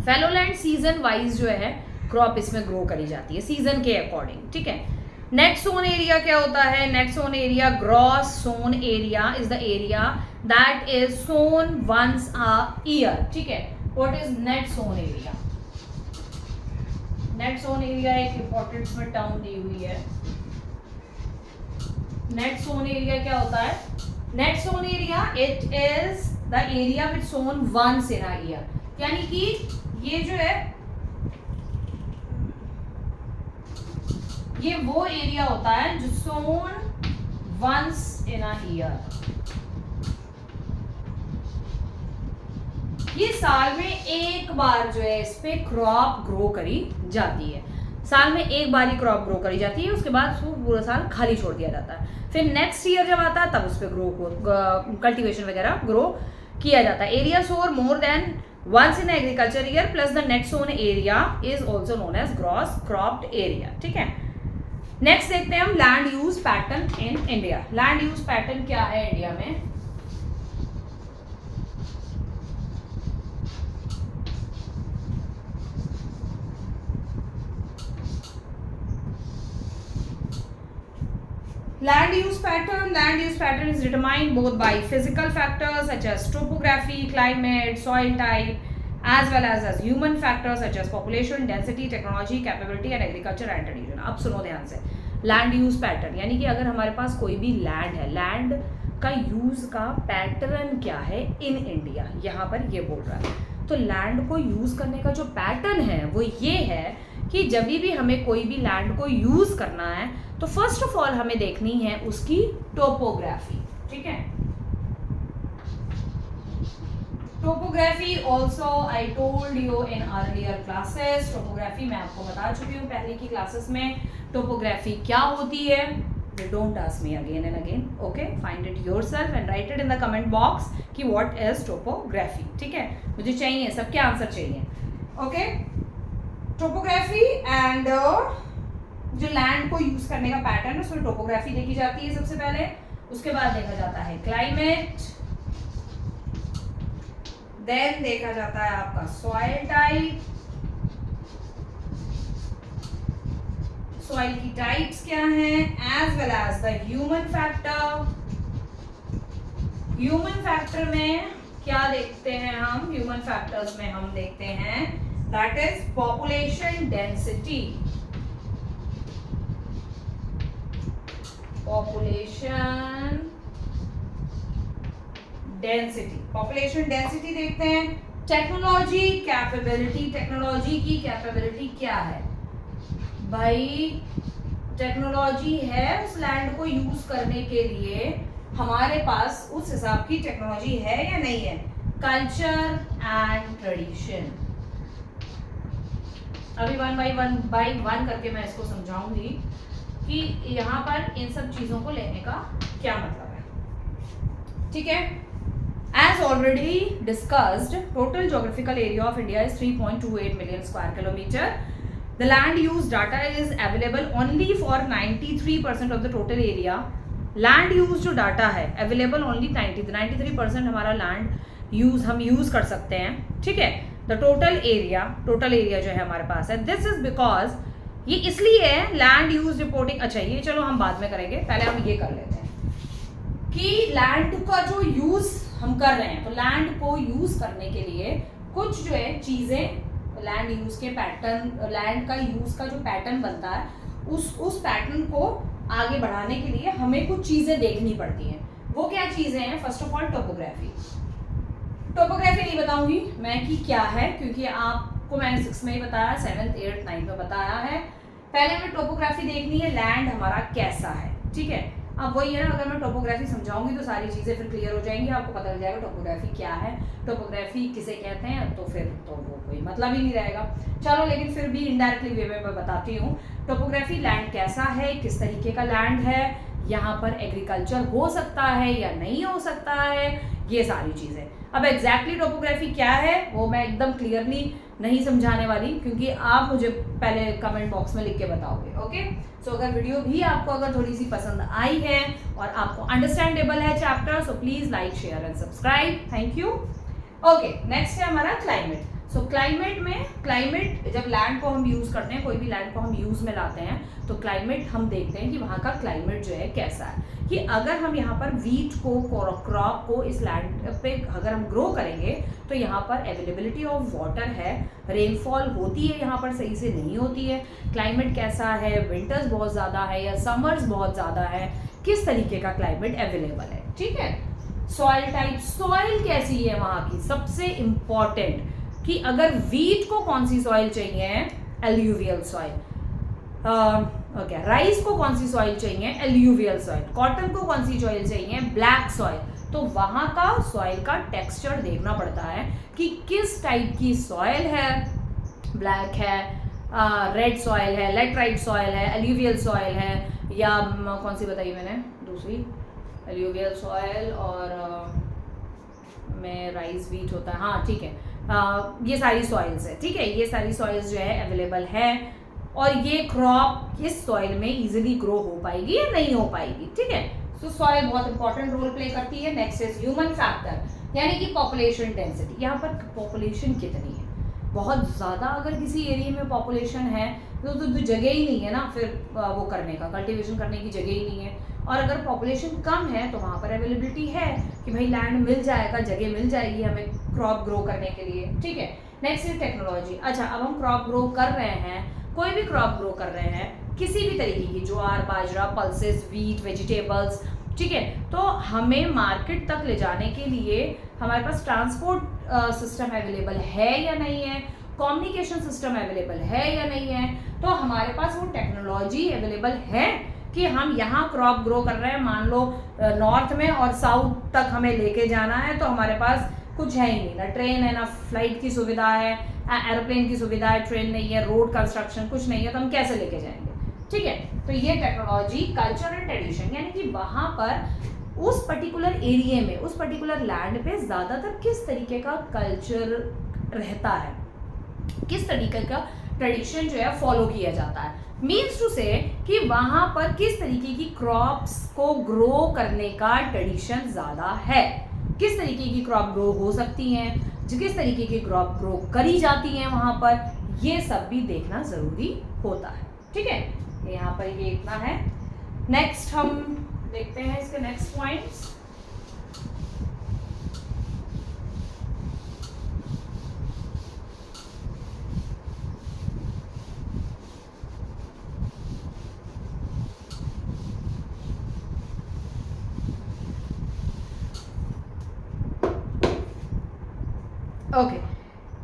S1: फैलो लैंड सीजन वाइज जो है क्रॉप इसमें ग्रो करी जाती है सीजन के अकॉर्डिंग, ठीक है। नेट सोन एरिया क्या होता है, net sown area, gross sown area is the area that is sown once a year, ठीक है। What is net sown area, net sown area एक इंपॉर्टेंट में टर्म दी हुई है। नेट सोन एरिया क्या होता है, net sown area it is the area which sown once in a year, यानी कि ये जो है ये वो एरिया होता है जो सोन वंस इन अ ईयर, ये साल में एक बार जो है इस पे क्रॉप ग्रो करी जाती है, साल में एक बार ही क्रॉप ग्रो करी जाती है, उसके बाद उसको पूरा साल खाली छोड़ दिया जाता है। फिर नेक्स्ट ईयर जब आता है तब उस पर कल्टीवेशन वगैरह ग्रो किया जाता है। एरिया सोर more than once in agriculture year plus the net sown area is also known as gross cropped area, ठीक है। नेक्स्ट देखते हैं हम land use pattern in India. Land use pattern क्या है इंडिया में, Land use pattern is determined both by physical factors such as topography, climate, soil type, as well as human factors such as population, density, technology, capability and agriculture and tradition. अब सुनो ध्यान से, land use pattern यानी कि अगर हमारे पास कोई भी लैंड है, लैंड का यूज का पैटर्न क्या है इन इंडिया, यहाँ पर ये बोल रहा है। तो लैंड को यूज करने का जो पैटर्न है वो ये है कि जब भी हमें कोई भी लैंड को यूज करना है तो फर्स्ट ऑफ ऑल हमें देखनी है उसकी टोपोग्राफी, ठीक है। Topography also I told you in earlier classes, topography मैं आपको बता चुकी हूँ पहले की क्लासेस में टोपोग्राफी क्या होती है। Don't ask me again and again, okay, find it yourself and right it in the comment box कि व्हाट इज टोपोग्राफी, ठीक है। मुझे चाहिए, सबके आंसर चाहिए, ओके। टोपोग्राफी एंड जो लैंड को यूज करने का पैटर्न है उसमें टोपोग्राफी देखी जाती है सबसे पहले, उसके बाद देखा जाता है क्लाइमेट, देन देखा जाता है आपका सॉइल टाइप, सॉइल की टाइप्स क्या हैं, as well as the human factor. Human factor में क्या देखते हैं हम, ह्यूमन फैक्टर्स में हम देखते हैं that is population density, population density, population density देखते हैं। टेक्नोलॉजी कैपेबिलिटी, टेक्नोलॉजी की कैपेबिलिटी क्या है भाई, टेक्नोलॉजी है उस लैंड को यूज करने के लिए हमारे पास उस हिसाब की टेक्नोलॉजी है या नहीं है। कल्चर एंड ट्रेडिशन, अभी वन बाई वन करके मैं इसको समझाऊंगी कि यहाँ पर इन सब चीजों को लेने का क्या मतलब है, ठीक है। As already discussed, total geographical area of India is 3.28 million square kilometer. The land use data is available only for 93% of the total area. Land use जो डाटा है available only 93% हमारा land use हम use कर सकते हैं, ठीक है। The total area जो है हमारे पास है, this is because ये इसलिए लैंड यूज रिपोर्टिंग, अच्छा ये चलो हम बाद में करेंगे, पहले हम ये कर लेते हैं कि लैंड का जो यूज हम कर रहे हैं, तो लैंड को यूज करने के लिए कुछ जो है चीजें, लैंड यूज के पैटर्न, लैंड का यूज का जो पैटर्न बनता है उस पैटर्न को आगे बढ़ाने के लिए हमें कुछ चीजें देखनी पड़ती हैं। वो क्या चीजें हैं, first of all topography. Topography नहीं बताऊंगी मैं कि क्या है, क्योंकि आपको मैंने 6 में ही बताया, 7th 8th 9th में बताया है। पहले हमें टोपोग्राफी देखनी है लैंड हमारा कैसा है, ठीक है। अब वही है ना, अगर मैं टोपोग्राफी समझाऊंगी तो सारी चीजें फिर क्लियर हो जाएंगी, आपको पता चल जाएगा टोपोग्राफी क्या है, टोपोग्राफी किसे कहते हैं, तो फिर तो वो कोई मतलब ही नहीं रहेगा। चलो, लेकिन फिर भी इनडायरेक्टली वे में मैं बताती हूँ। टोपोग्राफी लैंड कैसा है, किस तरीके का लैंड है, यहाँ पर एग्रीकल्चर हो सकता है या नहीं हो सकता है, ये सारी चीजें। अब एग्जैक्टली टोपोग्राफी क्या है वो मैं एकदम क्लियरली नहीं समझाने वाली, क्योंकि आप मुझे पहले कमेंट बॉक्स में लिख के बताओगे, ओके। सो अगर वीडियो भी आपको अगर थोड़ी सी पसंद आई है और आपको अंडरस्टैंडेबल है chapter, so please like share and subscribe, thank you. Okay, next है हमारा क्लाइमेट। सो क्लाइमेट में, क्लाइमेट जब लैंड को हम यूज करते हैं, कोई भी लैंड को हम यूज में लाते हैं, तो क्लाइमेट हम देखते हैं कि वहाँ का क्लाइमेट जो है कैसा है। कि अगर हम यहाँ पर वीट को, क्रॉप को इस लैंड पे अगर हम ग्रो करेंगे तो यहाँ पर अवेलेबिलिटी ऑफ वाटर है, रेनफॉल होती है यहाँ पर सही से नहीं होती है, क्लाइमेट कैसा है, विंटर्स बहुत ज़्यादा है या समर्स बहुत ज़्यादा है, किस तरीके का क्लाइमेट अवेलेबल है, ठीक है। सॉइल टाइप, सॉइल कैसी है वहाँ की, सबसे इम्पॉर्टेंट कि अगर वीट को कौन सी सॉइल चाहिए, एल्यूवियल सॉइल, ओके, राइस को कौन सी सॉइल चाहिए, एल्यूवियल सॉइल, कॉटन को कौन सी सॉइल चाहिए, ब्लैक सॉइल। तो वहां का सॉइल का टेक्सचर देखना पड़ता है कि किस टाइप की सॉइल है, ब्लैक है, रेड सॉइल है, लैटराइट सॉइल है, एल्यूवियल सॉइल है, या कौन सी बताई मैंने दूसरी, एल्यूवियल सॉइल और में राइस वीट होता है, हाँ ठीक है। ये सारी सॉइल्स है, ठीक है, ये सारी सॉइल्स जो है अवेलेबल है और ये क्रॉप इस सॉइल में इजीली ग्रो हो पाएगी या नहीं हो पाएगी, ठीक है। तो सॉइल बहुत इंपॉर्टेंट रोल प्ले करती है। नेक्स्ट इज ह्यूमन फैक्टर, यानी कि पॉपुलेशन डेंसिटी। यहाँ पर पॉपुलेशन कितनी है, बहुत ज़्यादा अगर किसी एरिया में पॉपुलेशन है तो जगह ही नहीं है ना फिर वो करने का, कल्टीवेशन करने की जगह ही नहीं है, और अगर पॉपुलेशन कम है तो वहाँ पर अवेलेबिलिटी है कि भाई लैंड मिल जाएगा, जगह मिल जाएगी हमें क्रॉप ग्रो करने के लिए, ठीक है। Next is technology. अच्छा, अब हम क्रॉप ग्रो कर रहे हैं, कोई भी क्रॉप ग्रो कर रहे हैं, किसी भी तरीके की, ज्वार, बाजरा, पल्सेस, व्हीट, वेजिटेबल्स, ठीक है, तो हमें मार्केट तक ले जाने के लिए हमारे पास ट्रांसपोर्ट सिस्टम अवेलेबल है या नहीं है, कम्युनिकेशन सिस्टम अवेलेबल है या नहीं है, तो हमारे पास वो टेक्नोलॉजी अवेलेबल है कि हम यहाँ क्रॉप ग्रो कर रहे हैं, मान लो नॉर्थ में और साउथ तक हमें लेके जाना है, तो हमारे पास कुछ है ही नहीं, ना ट्रेन है, ना फ्लाइट की सुविधा है, एरोप्लेन की सुविधा है, ट्रेन नहीं है, रोड कंस्ट्रक्शन कुछ नहीं है, तो हम कैसे लेके जाएंगे, ठीक है। तो ये टेक्नोलॉजी, कल्चर एंड ट्रेडिशन, यानी कि वहां पर उस पर्टिकुलर एरिया में, उस पर्टिकुलर लैंड पे ज्यादातर किस तरीके का कल्चर रहता है, किस तरीके का ट्रेडिशन जो है फॉलो किया जाता है, मीन्स टू से कि वहां पर किस तरीके की क्रॉप्स को ग्रो करने का ट्रेडिशन ज्यादा है, किस तरीके की क्रॉप ग्रो हो सकती हैं, किस तरीके की क्रॉप ग्रो करी जाती हैं वहां पर, ये सब भी देखना जरूरी होता है, ठीक है। यहाँ पर ये इतना है। नेक्स्ट हम देखते हैं इसके नेक्स्ट पॉइंट्स। ओके,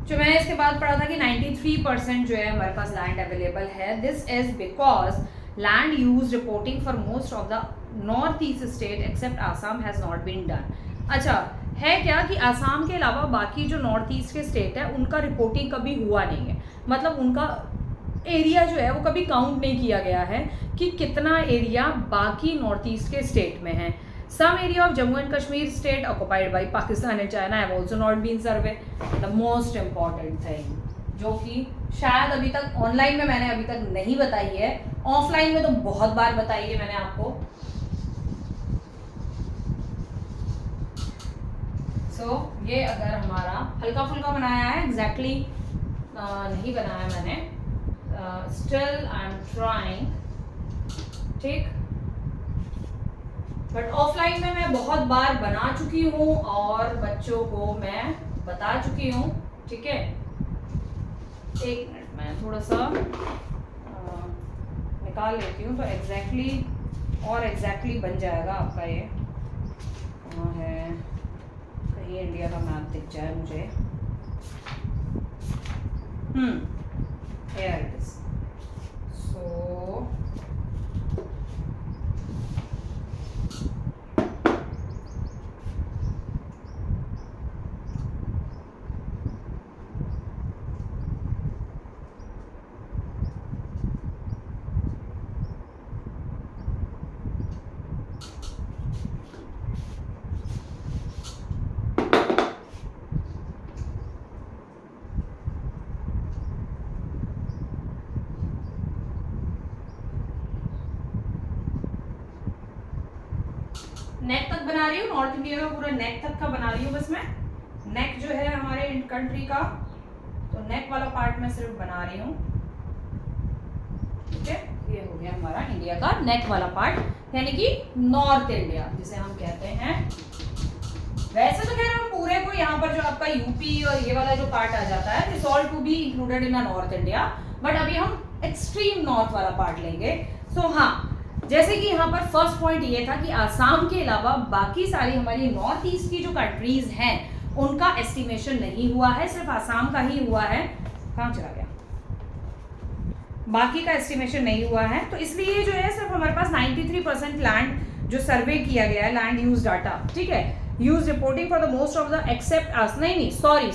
S1: जो मैंने इसके बाद पढ़ा था कि 93% जो है हमारे पास लैंड अवेलेबल है। This is because land use reporting for most of the north east state except Assam has not been done. अच्छा, है क्या कि आसाम के अलावा बाकी जो नॉर्थ ईस्ट के स्टेट है उनका रिपोर्टिंग कभी हुआ नहीं है, मतलब उनका एरिया जो है वो कभी काउंट नहीं किया गया है कि कितना एरिया बाकी नॉर्थ ईस्ट के स्टेट में है। Some area of Jammu and Kashmir state occupied by Pakistan and China have also not been surveyed. The most important thing, जो कि शायद अभी तक ऑनलाइन में मैंने अभी तक नहीं बताई है, ऑफलाइन में तो बहुत बार बताई है मैंने आपको। So, ये अगर हमारा हल्का फुल्का बनाया है, एग्जैक्टली नहीं बनाया मैंने, स्टिल आई एम ट्राइंग, ठीक, बट ऑफलाइन में मैं बहुत बार बना चुकी हूँ और बच्चों को मैं बता चुकी हूँ, ठीक है। एक मिनट, मैं थोड़ा सा निकाल लेती हूँ तो एग्जैक्टली बन जाएगा आपका। ये कहाँ है, कहीं इंडिया का मैप दिख जाए मुझे। here it is. So नेक तक बना रही हूँ, नॉर्थ इंडिया का पूरा नेक तक का बना रही हूँ बस मैं। नेक जो है हमारे कंट्री का, तो नेक वाला पार्ट मैं सिर्फ बना रही हूँ, ठीक है। ये हो गया हमारा इंडिया का नेक वाला पार्ट, यानी कि नॉर्थ इंडिया जिसे हम कहते हैं। वैसे तो खैर हम पूरे को यहाँ पर जो आपका यूपी और ये वाला जो पार्ट आ जाता है, this all to be included in north India, but अभी हम एक्सट्रीम नॉर्थ वाला पार्ट लेंगे। सो हाँ, जैसे कि यहाँ पर फर्स्ट पॉइंट ये था कि आसाम के अलावा बाकी सारी हमारी नॉर्थ ईस्ट की जो कंट्रीज हैं उनका एस्टिमेशन नहीं हुआ है, सिर्फ आसाम का ही हुआ है। कहाँ चला गया, बाकी का एस्टिमेशन नहीं हुआ है। तो इसलिए जो है सिर्फ हमारे पास 93% लैंड जो सर्वे किया गया है, लैंड यूज डाटा, ठीक है, use reporting for the most of the except sorry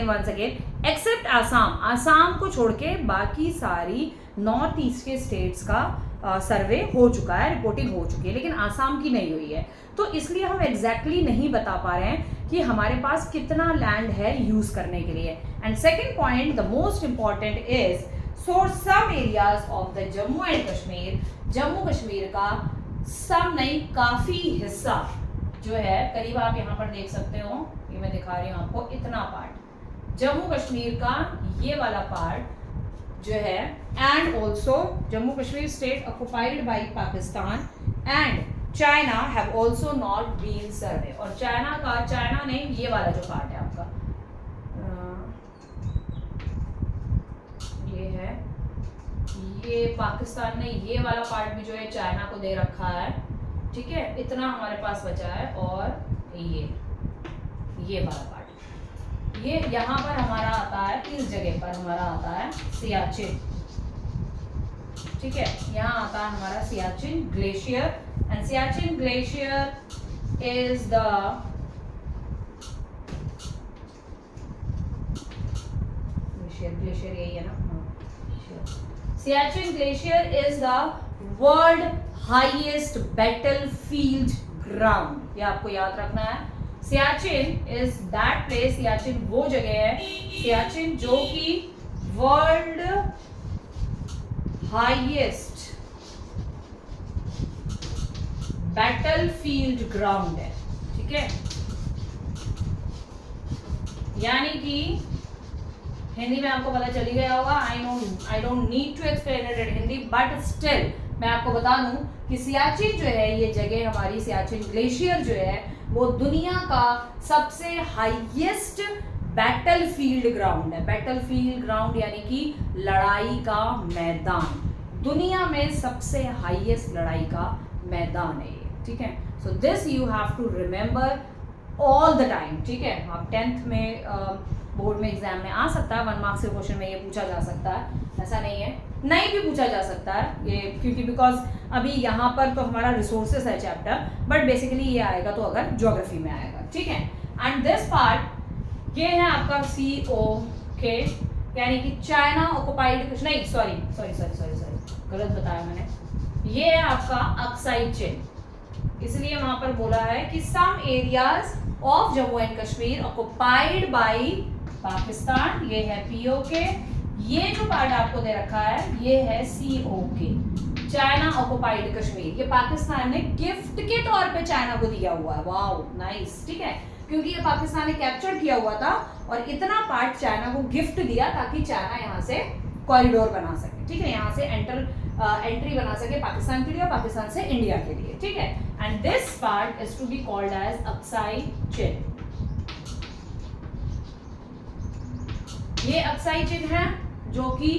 S1: once again except Assam को छोड़ के बाकी सारी नॉर्थ ईस्ट के स्टेट्स का सर्वे हो चुका है, रिपोर्टिंग हो चुकी है, लेकिन आसाम की नहीं हुई है। तो इसलिए हम एग्जैक्टली नहीं बता पा रहे हैं कि हमारे पास कितना लैंड है यूज करने के लिए। And second point, the most important is source some areas of the Jammu and Kashmir, Jammu Kashmir का सम नहीं काफी हिस्सा जो है, करीब आप यहाँ पर देख सकते हो, ये मैं दिखा रही हूँ आपको, इतना पार्ट जम्मू कश्मीर का ये वाला पार्ट जो है, and also Jammu Kashmir state occupied by Pakistan and China have also not been survey. और चाइना ने ये वाला जो पार्ट है आपका, ये है, ये पाकिस्तान ने ये वाला पार्ट भी जो है चाइना को दे रखा है, ठीक है, इतना हमारे पास बचा है। और ये वाला पार्ट, ये यहाँ पर हमारा आता है, इस जगह पर हमारा आता है सियाचिन, ठीक है, यहाँ आता है हमारा Siachen glacier. And Siachen glacier is the glacier यही है ना, Siachen Glacier is the world highest battlefield ground, ये आपको याद रखना है। Siachen is that place, Siachen वो जगह है, Siachen जो कि world highest battlefield ground है, ठीक है। यानी कि हिंदी में आपको पता चली गया होगा, I don't need to explain it in Hindi, but still मैं आपको बता दूं कि सियाचिन जो है, ये जगह हमारी सियाचिन ग्लेशियर जो है, वो दुनिया का सबसे हाईएस्ट बैटलफील्ड ग्राउंड है। बैटलफील्ड ग्राउंड यानी कि लड़ाई का मैदान, दुनिया में सबसे हाईएस्ट लड़ाई का मैदान है ये, ठीक है। So this you have to remember all the time, ठीक है। आप 10th में बोर्ड में एग्जाम में आ सकता है, 1 मार्क्स के क्वेश्चन में ये पूछा जा सकता है, ऐसा नहीं है, नहीं भी पूछा जा सकता है ये, क्योंकि बिकॉज अभी यहाँ पर तो हमारा रिसोर्सेस है चैप्टर, बट बेसिकली ये आएगा तो अगर ज्योग्राफी में आएगा, ठीक है। एंड दिस पार्ट ये है आपका COK, यानी कि चाइना ऑक्युपाइड, नहीं सॉरी गलत बताया मैंने, ये है आपका अक्साई चिन, इसलिए वहां पर बोला है कि some areas of Jammu and Kashmir occupied by Pakistan, ये है POK, ये जो पार्ट आपको दे रखा है ये है COK, चाइना ऑक्युपाइड कश्मीर, ये पाकिस्तान ने गिफ्ट के तौर पे चाइना को दिया हुआ है। वाओ नाइस, ठीक है, क्योंकि ये पाकिस्तान ने कैप्चर किया हुआ था और इतना पार्ट चाइना को गिफ्ट दिया ताकि चाइना यहाँ से कॉरिडोर बना सके, ठीक है, यहाँ से एंट्री बना सके पाकिस्तान के लिए और पाकिस्तान से इंडिया के लिए, ठीक है। And this part is to be called as Aksai Chin. ये अक्साई चिन है जो कि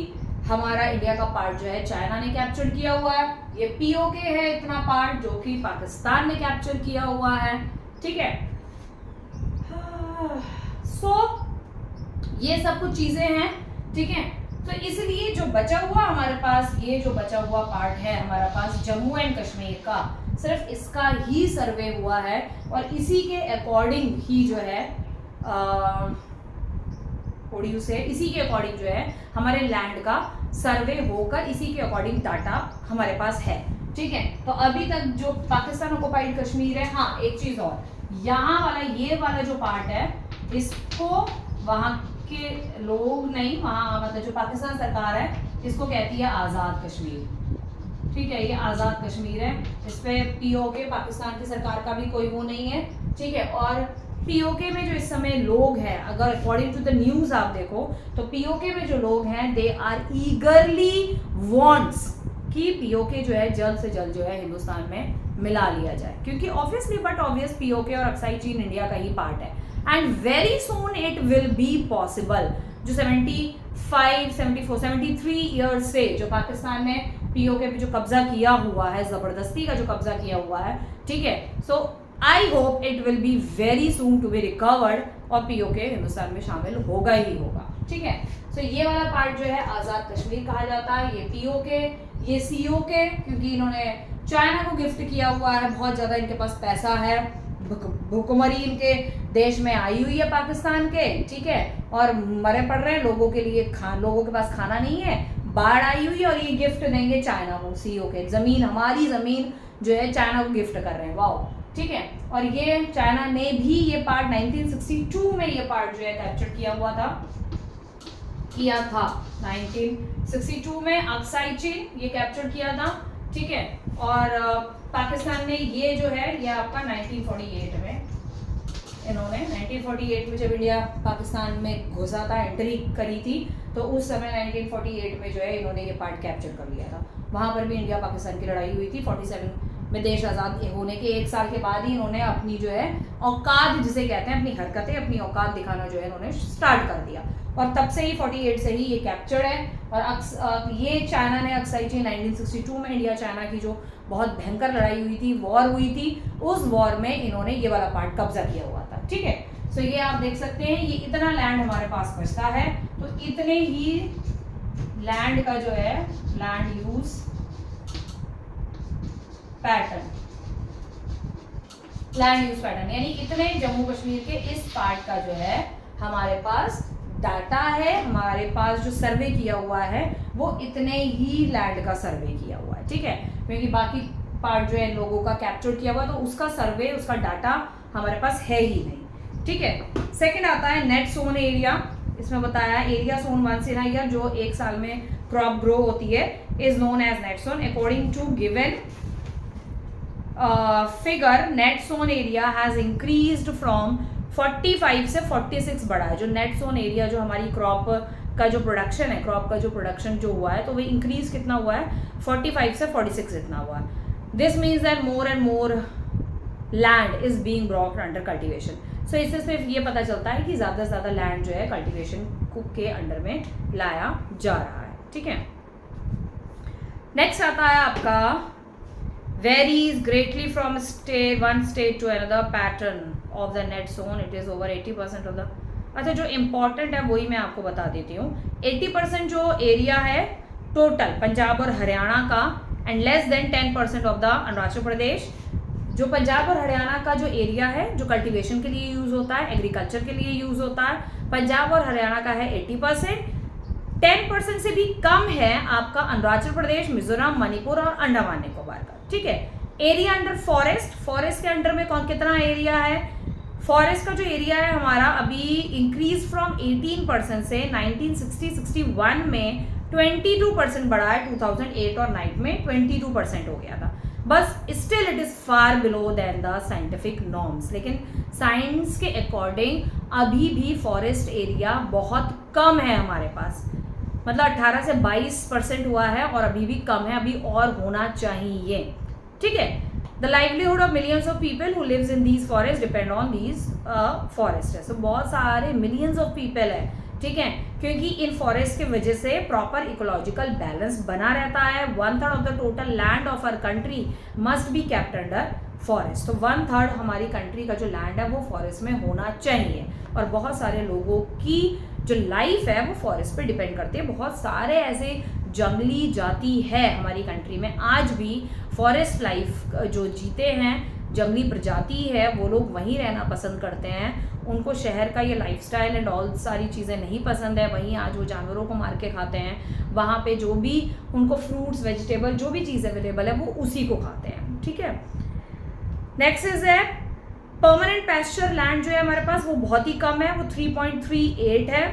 S1: हमारा इंडिया का पार्ट जो है चाइना ने कैप्चर किया हुआ है, ये POK है इतना पार्ट जो कि पाकिस्तान ने कैप्चर किया हुआ है, ठीक है। सो ये सब कुछ चीजें हैं, ठीक है। तो इसलिए जो बचा हुआ हमारे पास, ये जो बचा हुआ पार्ट है हमारे पास जम्मू एंड कश्मीर का, सिर्फ इसका ही सर्वे हुआ है और इसी के अकॉर्डिंग ही जो है इसी के अकॉर्डिंग जो है हमारे लैंड का सर्वे होकर इसी के अकॉर्डिंग डाटा हमारे पास है, ठीक है। तो अभी तक जो पाकिस्तान ऑक्युपाइड कश्मीर है, हाँ एक चीज और, यहाँ वाला ये वाला जो पार्ट है इसको वहां के लोग नहीं, वहां मतलब जो पाकिस्तान सरकार है इसको कहती है आज़ाद कश्मीर, ठीक है, ये आज़ाद कश्मीर है, इस पे POK पाकिस्तान की सरकार का भी कोई वो नहीं है, ठीक है। और POK में जो इस समय लोग हैं, अगर अकॉर्डिंग टू द न्यूज आप देखो तो POK में जो लोग हैं दे आर ईगरली वांट्स कि POK जो है जल्द से जल्द जो है हिंदुस्तान में मिला लिया जाए, क्योंकि ऑब्वियसली बट ऑब्वियस POK और अक्साई चीन इंडिया का ही पार्ट है and very soon it will be possible. जो 75, 74, 73 ईयर्स से जो पाकिस्तान ने POK पे जो कब्जा किया हुआ है, जबरदस्ती का जो कब्जा किया हुआ है, ठीक है, so I hope it will be very soon to be recovered और POK हिंदुस्तान में शामिल होगा ही होगा, ठीक है। सो ये वाला पार्ट जो है आज़ाद कश्मीर कहा जाता है, ये POK, ये COK, क्योंकि इन्होंने चाइना को गिफ्ट किया हुआ है, बहुत ज़्यादा इनके पास पैसा है, भुखमरी इनके देश में आई हुई है पाकिस्तान के, ठीक है, और मरे पड़ रहे हैं लोगों के लिए, लोगों के पास खाना नहीं है, बाढ़ आई हुई है और ये गिफ्ट देंगे चाइना को, COK, जमीन, हमारी जमीन जो है चाइना को गिफ्ट कर रहे हैं, वाओ, ठीक है। और ये चाइना ने भी ये पार्ट 1962 में ये पार्ट जो है कैप्चर किया था 1962 में अक्साई चीन ये कैप्चर किया था, ठीक है। और पाकिस्तान ने ये जो है ये आपका 1948 में इन्होंने 1948 में जब इंडिया पाकिस्तान में घुसा था, एंट्री करी थी, तो उस समय 1948 में जो है इन्होंने ये पार्ट कैप्चर कर लिया था। वहाँ पर भी इंडिया पाकिस्तान की लड़ाई हुई थी। 47 में देश आज़ाद होने के 1 साल के बाद ही इन्होंने अपनी जो है औकात जिसे कहते हैं, अपनी हरकतें, अपनी औकात दिखाना जो है इन्होंने स्टार्ट कर दिया, और तब से ही 48 से ही ये कैप्चर्ड है। और ये चाइना ने अक्साई चीन 1962 में इंडिया चाइना की जो बहुत भयंकर लड़ाई हुई थी, वॉर हुई थी, उस वॉर में इन्होंने ये वाला पार्ट कब्जा किया हुआ था। ठीक है, सो ये आप देख सकते हैं, ये इतना लैंड हमारे पास बचता है, तो इतने ही लैंड का जो है लैंड यूज पैटर्न, यानी इतने जम्मू कश्मीर के इस पार्ट का जो है हमारे पास डाटा है, हमारे पास जो सर्वे किया हुआ है वो इतने ही लैंड का सर्वे किया हुआ है। ठीक है, क्योंकि बाकी पार्ट जो है लोगों का कैप्चर किया हुआ, तो उसका सर्वे, उसका डाटा हमारे पास है ही नहीं। ठीक है, सेकंड आता है नेट सोन एरिया। इसमें बताया area sown once in a year, जो 1 साल में क्रॉप ग्रो होती है, is known as net sown. According to given figure, net sown area has increased from 45 से 46 बढ़ा है। जो नेट सोन एरिया, जो हमारी क्रॉप का जो प्रोडक्शन है, क्रॉप का जो प्रोडक्शन जो हुआ है, तो वो इंक्रीज कितना हुआ है, 45 से 46 इतना हुआ है। This means that more and more land is being brought under cultivation. So इससे सिर्फ ये पता चलता है कि ज़्यादा से ज़्यादा लैंड जो है कल्टीवेशन के अंडर में लाया जा रहा है। ठीक है, नेक्स्ट आता है आपका varies greatly from one state to another, pattern of the net zone, it is over 80% of the। अच्छा, जो इम्पॉर्टेंट है वही मैं आपको बता देती हूँ। 80% जो एरिया है टोटल पंजाब और हरियाणा का, and less than 10% of the Arunachal Pradesh. जो पंजाब और हरियाणा का जो एरिया है, जो कल्टीवेशन के लिए यूज होता है, एग्रीकल्चर के लिए यूज होता है, पंजाब और हरियाणा का है 80%। 10% से भी कम है आपका अरुणाचल प्रदेश, मिजोरम, मणिपुर और अंडमान निकोबार का। ठीक है, एरिया अंडर फॉरेस्ट, फॉरेस्ट के अंडर में कौन कितना एरिया है, फॉरेस्ट का जो एरिया है हमारा अभी इंक्रीज फ्रॉम 18% से 1960-61 में 22% बढ़ा है, 2008 और 9 में 22% हो गया था। बस still it is far below than the scientific norms, लेकिन साइंस के अकॉर्डिंग अभी भी फॉरेस्ट एरिया बहुत कम है हमारे पास, मतलब 18 से 22% हुआ है और अभी भी कम है, अभी और होना चाहिए। ठीक है, the livelihood of millions of people who lives in these forest depend on these forest है। सो बहुत सारे मिलियंस ऑफ पीपल है, ठीक है, क्योंकि इन फॉरेस्ट की वजह से प्रॉपर इकोलॉजिकल बैलेंस बना रहता है। 1/3 of the total land of our country must be kept under forest. तो 1/3 हमारी कंट्री का जो लैंड है वो फॉरेस्ट में होना चाहिए, और बहुत सारे लोगों की जो लाइफ है वो फॉरेस्ट पे डिपेंड करती है। बहुत सारे ऐसे जंगली जाति है हमारी कंट्री में, आज भी फॉरेस्ट लाइफ जो जीते हैं, जंगली प्रजाति है, वो लोग वहीं रहना पसंद करते हैं। उनको शहर का ये लाइफस्टाइल एंड ऑल सारी चीज़ें नहीं पसंद है, वहीं आज वो जानवरों को मार के खाते हैं। वहाँ पे जो भी उनको फ्रूट्स, वेजिटेबल, जो भी चीज़ अवेलेबल है वो उसी को खाते हैं। ठीक है, नेक्स्ट इज है परमानेंट पैस्चर लैंड जो है हमारे पास वो बहुत ही कम है, वो 3.38 है।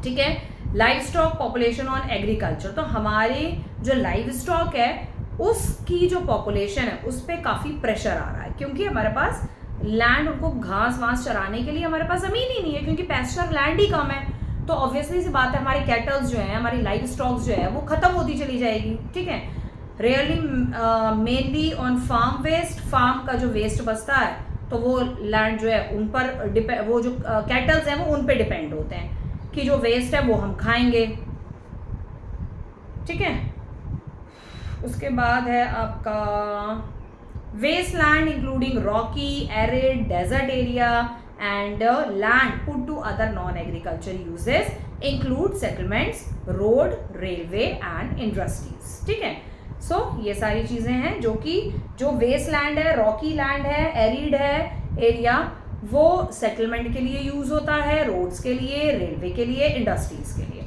S1: ठीक है, live stock population on agriculture, तो हमारे जो लाइव स्टॉक है उसकी जो पॉपुलेशन है उस पर काफ़ी प्रेशर आ रहा है, क्योंकि हमारे पास लैंड, उनको घास वास चराने के लिए हमारे पास ज़मीन ही नहीं है, क्योंकि पैस्चर लैंड ही कम है। तो ऑब्वियसली सी बात है, हमारी कैटल्स जो है, हमारी लाइव स्टॉक्स जो है वो खत्म होती चली जाएगी। ठीक है, really mainly on farm waste, farm का जो वेस्ट बचता है तो वो लैंड जो है उन पर वो जो कैटल्स हैं वो उन पे डिपेंड होते हैं कि जो वेस्ट है वो हम खाएंगे। ठीक है, उसके बाद है आपका waste land including rocky, arid, desert area and land put to other non agriculture uses include settlements, road, railway and industries. ठीक है, सो ये सारी चीज़ें हैं जो कि जो वेस्ट लैंड है, रॉकी लैंड है, एरिड है एरिया, वो सेटलमेंट के लिए यूज होता है, रोड्स के लिए, रेलवे के लिए, इंडस्ट्रीज के लिए।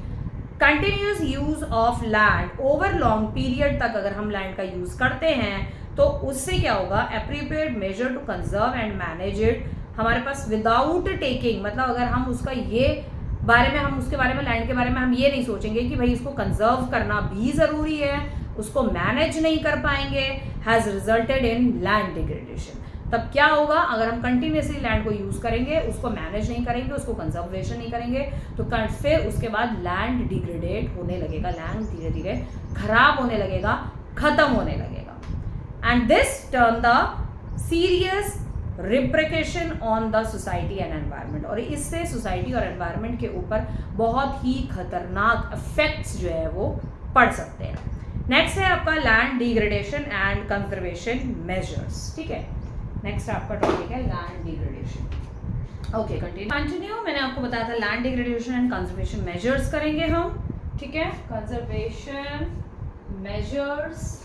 S1: Continuous use of land over long period तक अगर हम लैंड का यूज करते हैं तो उससे क्या होगा, appropriate measure to conserve and manage it हमारे पास विदाउट टेकिंग, मतलब अगर हम उसका ये बारे में, हम उसके बारे में, लैंड के बारे में हम ये नहीं सोचेंगे कि भाई इसको कंजर्व करना भी ज़रूरी है, उसको मैनेज नहीं कर पाएंगे, has resulted in land degradation. तब क्या होगा, अगर हम कंटिन्यूसली लैंड को यूज करेंगे, उसको मैनेज नहीं करेंगे, उसको कंजर्वेशन नहीं करेंगे, तो फिर उसके बाद लैंड डिग्रेडेट होने लगेगा, लैंड धीरे धीरे खराब होने लगेगा, खत्म होने लगेगा। And this turn the serious repercussion on the society and environment, और इससे सोसाइटी और एनवायरनमेंट के ऊपर बहुत ही खतरनाक इफेक्ट्स जो है वो पड़ सकते हैं। नेक्स्ट है आपका land degradation and conservation measures. ठीक है, नेक्स्ट आपका टॉपिक है लैंड डिग्रेडेशन। Okay, continue. मैंने आपको बताया था land degradation and conservation measures करेंगे हम। ठीक है, कंजर्वेशन मेजर्स।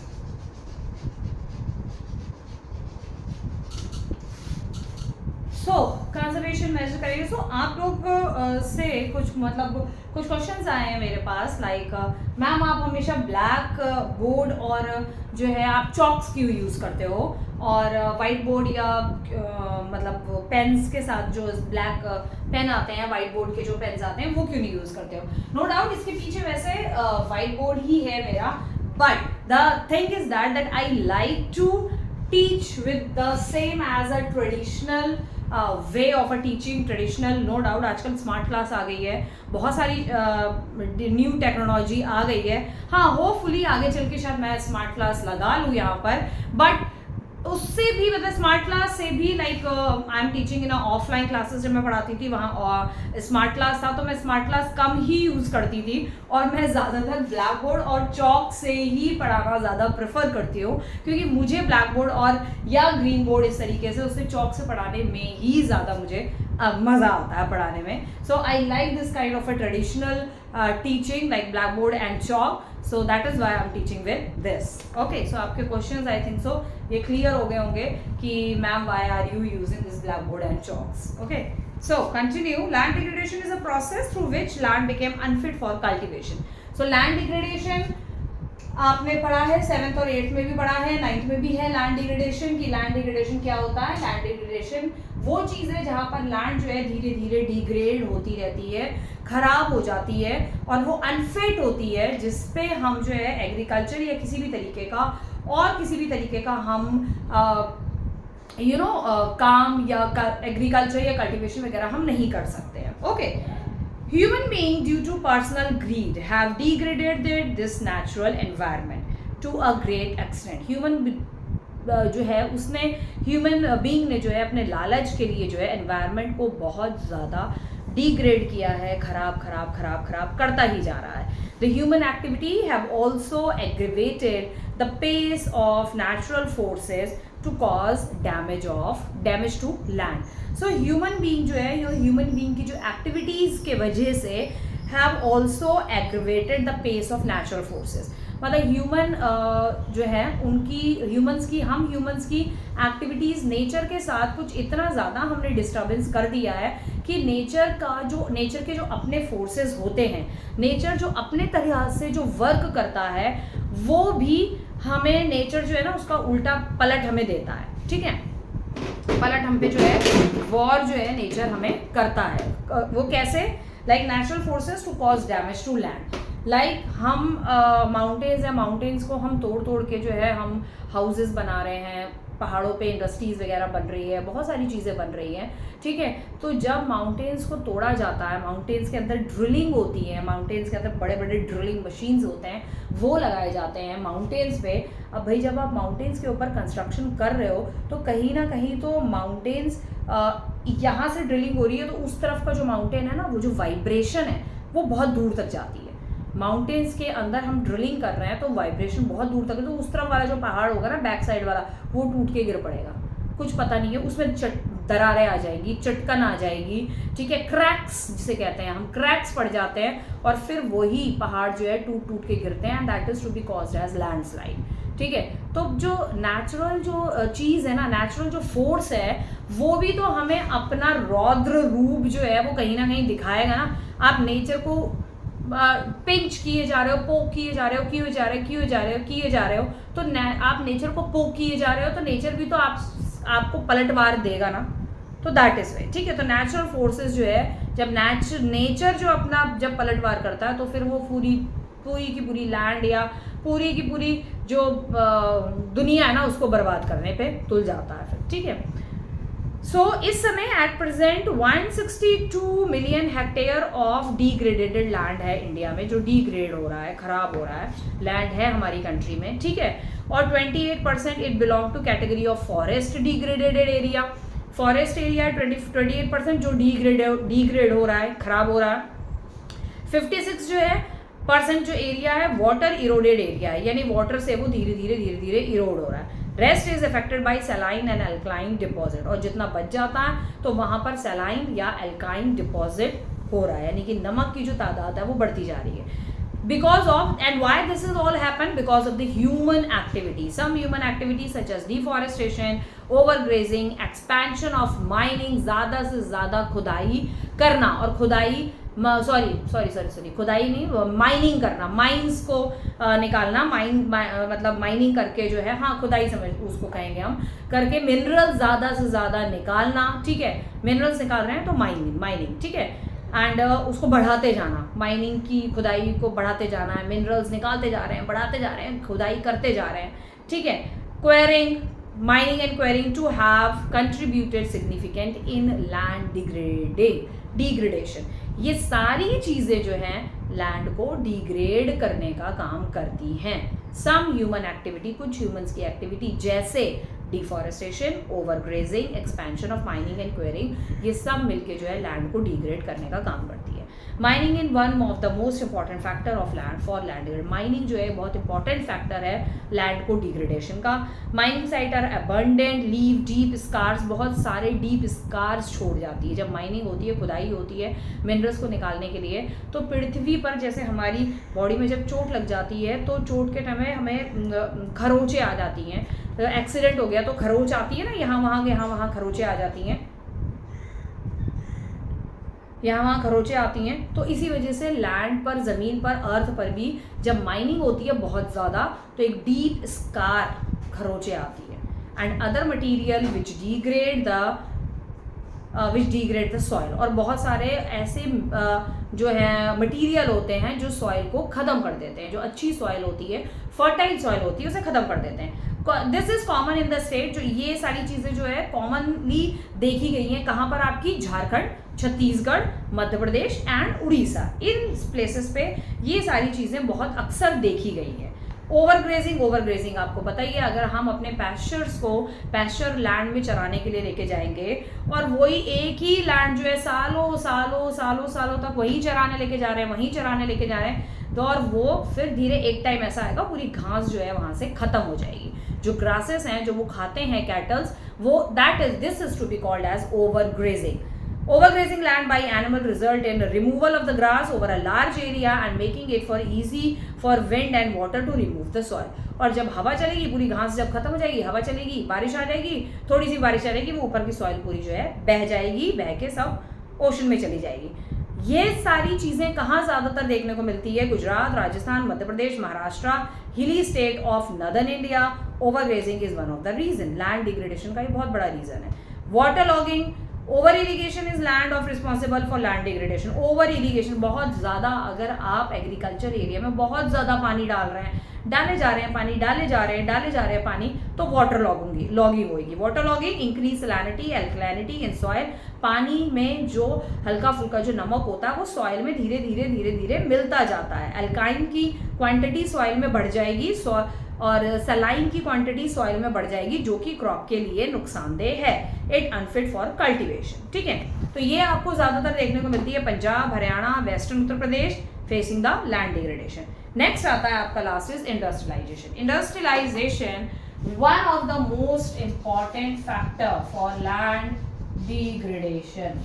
S1: कंजर्वेशन मेजर करेंगे। आप लोग से कुछ क्वेश्चंस आए हैं मेरे पास, लाइक मैम आप हमेशा ब्लैक बोर्ड और जो है आप चॉक्स क्यों यूज़ करते हो, और वाइट बोर्ड या मतलब पेन्स के साथ जो ब्लैक पेन आते हैं, वाइट बोर्ड के जो पेन्स आते हैं, वो क्यों नहीं यूज़ करते हो। नो डाउट इसके पीछे वैसे वाइट बोर्ड ही है मेरा, but the thing is that I like to teach with the same as a traditional way of a teaching, traditional. No doubt आजकल स्मार्ट क्लास आ गई है, बहुत सारी न्यू टेक्नोलॉजी आ गई है। हाँ, होपफुली आगे चल के शायद मैं स्मार्ट क्लास लगा लूँ यहाँ पर, बट उससे भी मतलब स्मार्ट क्लास से भी like I am teaching in offline classes. जब मैं पढ़ाती थी वहाँ स्मार्ट क्लास था, तो मैं स्मार्ट क्लास कम ही यूज़ करती थी, और मैं ज़्यादातर ब्लैक बोर्ड और चॉक से ही पढ़ाना ज़्यादा प्रेफर करती हूँ, क्योंकि मुझे ब्लैक बोर्ड और या ग्रीन बोर्ड इस तरीके से उससे चॉक से पढ़ाने में ही ज़्यादा मुझे मज़ा आता है पढ़ाने में। So I like this kind of a traditional teaching like blackboard and chalk, so that is why I'm teaching with this. Okay, so आपके questions I think so ये clear हो गए होंगे कि ma'am why are you using this blackboard and chalks. Okay, so continue. Land degradation is a process through which land became unfit for cultivation. So land degradation आपने पढ़ा है 7th और 8th में भी पढ़ा है, 9th में भी है लैंड डिग्रेडेशन की। लैंड डिग्रेडेशन क्या होता है? लैंड डिग्रेडेशन वो चीज़ है जहाँ पर लैंड जो है धीरे धीरे डिग्रेड होती रहती है, खराब हो जाती है, और वो अनफिट होती है, जिसपे हम जो है एग्रीकल्चर या किसी भी तरीके का और किसी भी तरीके का हम काम या एग्रीकल्चर या कल्टीवेशन वगैरह हम नहीं कर सकते हैं। Okay, human being due to personal greed have degraded this natural environment to a great extent. human जो है उसने ह्यूमन बीइंग ने जो है अपने लालच के लिए जो है एनवायरनमेंट को बहुत ज़्यादा डिग्रेड किया है, खराब करता ही जा रहा है। The human activity have also aggravated the pace of natural forces to cause damage to land. So human being जो है, ये human being की जो activities के वजह से have also aggravated the pace of natural forces. मतलब ह्यूमन जो है उनकी हम ह्यूमंस की एक्टिविटीज़ नेचर के साथ कुछ इतना ज़्यादा हमने डिस्टर्बेंस कर दिया है कि नेचर के जो अपने फोर्सेस होते हैं, नेचर जो अपने तरह से जो वर्क करता है, वो भी हमें नेचर जो है ना उसका उल्टा पलट हमें देता है। ठीक है, पलट हम पे जो है वॉर जो है नेचर हमें करता है। वो कैसे? Like natural forces to cause damage to land. Like हम माउंटेन्स को हम तोड़ के जो है हम हाउसेस बना रहे हैं, पहाड़ों पे इंडस्ट्रीज़ वगैरह बन रही है, बहुत सारी चीज़ें बन रही हैं। ठीक है, तो जब माउंटेन्स को तोड़ा जाता है, माउंटेन्स के अंदर ड्रिलिंग होती है, माउंटेन्स के अंदर बड़े बड़े ड्रिलिंग मशीन्स होते हैं, वो लगाए जाते हैं माउंटेन्स पे। अब भाई जब आप माउंटेन्स के ऊपर कंस्ट्रक्शन कर रहे हो, तो कहीं ना कहीं तो माउंटेन्स यहाँ से ड्रिलिंग हो रही है, तो उस तरफ का जो माउंटेन है ना, वो जो वाइब्रेशन है वो बहुत दूर तक जाती है। माउंटेन्स के अंदर हम ड्रिलिंग कर रहे हैं तो वाइब्रेशन बहुत दूर तक है, तो उस तरफ वाला जो पहाड़ होगा ना, बैक साइड वाला, वो टूट के गिर पड़ेगा। कुछ पता नहीं है, उसमें दरारें आ जाएंगी, चटकन आ जाएगी। ठीक है, क्रैक्स जिसे कहते हैं हम, क्रैक्स पड़ जाते हैं, और फिर वही पहाड़ जो है टूट के गिरते हैं, and that is to be caused as landslide. ठीक है, तो जो नेचुरल जो चीज़ है ना, नेचुरल जो फोर्स है, वो भी तो हमें अपना रौद्र रूप जो है वो कहीं ना कहीं दिखाएगा ना। आप नेचर को पिंच किए जा रहे हो, पोक किए जा रहे हो, किए जा रहे हो, तो आप नेचर को पोक किए जा रहे हो, तो नेचर भी तो आपको पलटवार देगा ना। तो दैट इज वे। ठीक है, तो नेचुरल फोर्सेस जो है, जब नेचर जो अपना जब पलटवार करता है, तो फिर वो पूरी पूरी की पूरी लैंड या पूरी की पूरी जो दुनिया है ना उसको बर्बाद करने पे तुल जाता है फिर, ठीक है। सो इस समय at present 162 million hectare of degraded land है इंडिया में, जो डिग्रेड हो रहा है, खराब हो रहा है लैंड है हमारी कंट्री में, ठीक है। और 28% it belong to category of forest degraded area. Forest area 28% जो डिग्रेड हो रहा है, खराब हो रहा है। 56 जो है % जो एरिया है वाटर इरोडेड एरिया है, यानी वाटर से वो धीरे धीरे इरोड हो रहा है। Rest is affected by saline and alkaline deposit, और जितना बच जाता है तो वहां पर सैलाइन या एल्कालाइन डिपॉजिट हो रहा है, यानी कि नमक की जो तादाद है वो बढ़ती जा रही है। Because of, and why this is all happened? Because of the human activity. Some human activities such as deforestation, overgrazing, expansion of mining, ज़्यादा से ज़्यादा खुदाई करना, और खुदाई खुदाई नहीं, माइनिंग करना, माइंस को निकालना, मतलब माइनिंग करके जो है, हाँ खुदाई समझ उसको कहेंगे हम, करके मिनरल्स ज़्यादा से ज़्यादा निकालना, ठीक है। मिनरल्स निकाल रहे हैं तो माइनिंग, ठीक है। एंड उसको बढ़ाते जाना, माइनिंग की खुदाई को बढ़ाते जाना है, मिनरल्स निकालते जा रहे हैं, बढ़ाते जा रहे हैं, खुदाई करते जा रहे हैं, ठीक है। Quarrying, mining and quarrying to have contributed significant in land degradation. ये सारी चीज़ें जो हैं लैंड को डिग्रेड करने का काम करती हैं। सम ह्यूमन एक्टिविटी, कुछ ह्यूमंस की एक्टिविटी जैसे deforestation, overgrazing, expansion of mining and quarrying, ये सब मिलके जो है लैंड को डिग्रेड करने का काम करती है। Mining in one of the most important factor of land for land degrade. Mining जो है बहुत इंपॉर्टेंट फैक्टर है लैंड को डिग्रेडेशन का। Mining site are abundant, leave deep scars, बहुत सारे डीप स्कार्स छोड़ जाती है जब माइनिंग होती है, खुदाई होती है मिनरल्स को निकालने के लिए। तो पृथ्वी पर जैसे हमारी बॉडी में जब चोट लग जाती है तो चोट के टाइम में हमें खरोंचे आ जाती हैं, एक्सीडेंट हो गया तो खरोंच आती है ना, यहाँ वहाँ खरोंचे आ जाती हैं, यहाँ वहाँ खरोंचे आती हैं। तो इसी वजह से लैंड पर, ज़मीन पर, अर्थ पर भी जब माइनिंग होती है बहुत ज़्यादा तो एक डीप स्कार खरोंचे आती है। And other material which degrade the soil, और बहुत सारे ऐसे जो है मटीरियल होते हैं जो सॉइल को ख़त्म कर देते हैं, जो अच्छी सॉइल होती है, फर्टाइल सॉइल होती है, उसे ख़त्म कर देते हैं। This is common in the state, जो ये सारी चीज़ें जो है कॉमनली देखी गई हैं कहाँ पर, आपकी झारखंड, छत्तीसगढ़, मध्य प्रदेश एंड उड़ीसा, इन प्लेसेस पे ये सारी चीज़ें बहुत अक्सर देखी गई हैं। ओवरग्रेजिंग आपको पता ही है, अगर हम अपने पैस्चर्स को पैस्चर लैंड में चराने के लिए लेके जाएंगे और वही एक ही लैंड जो है सालों तक वही चराने लेके जा रहे हैं तो और वो फिर धीरे एक टाइम ऐसा आएगा पूरी घास जो है वहां से खत्म हो जाएगी। जो ग्रासेस हैं जो वो खाते हैं कैटल्स, वो this is to be called as overgrazing. Overgrazing land by animal result in removal of the grass over a large area and making it for easy for wind and water to remove the soil. और जब हवा चलेगी, पूरी घास जब खत्म हो जाएगी, हवा चलेगी, बारिश आ जाएगी, थोड़ी सी बारिश आ जाएगी, वो ऊपर की सॉइल पूरी जो है बह जाएगी, बह के सब ओशन में चली जाएगी। ये सारी चीज़ें कहाँ ज़्यादातर देखने को मिलती है? गुजरात, राजस्थान, मध्य Pradesh, Maharashtra, hilly state of northern India. Overgrazing is one of the reason, land degradation का ये बहुत बड़ा रीजन है। Water logging, over irrigation is land of responsible for land degradation. Over irrigation, बहुत ज़्यादा अगर आप एग्रीकल्चर एरिया में बहुत ज़्यादा पानी डाले जा रहे हैं पानी, तो वाटर लॉगिंग होगी। Water logging increase salinity, alkalinity in soil. पानी में जो हल्का फुल्का जो नमक होता है वो सॉइल में धीरे धीरे मिलता जाता है। एल्काइन की क्वांटिटी सॉइल में बढ़ जाएगी और सलाइन की क्वांटिटी सॉइल में बढ़ जाएगी, जो कि क्रॉप के लिए नुकसानदेह है। इट अनफिट फॉर कल्टीवेशन, ठीक है। तो ये आपको ज्यादातर देखने को मिलती है Punjab, Haryana, western Uttar Pradesh, facing the land degradation. Next आता है आपका last is industrialization. Industrialization one of the most important factor for land degradation.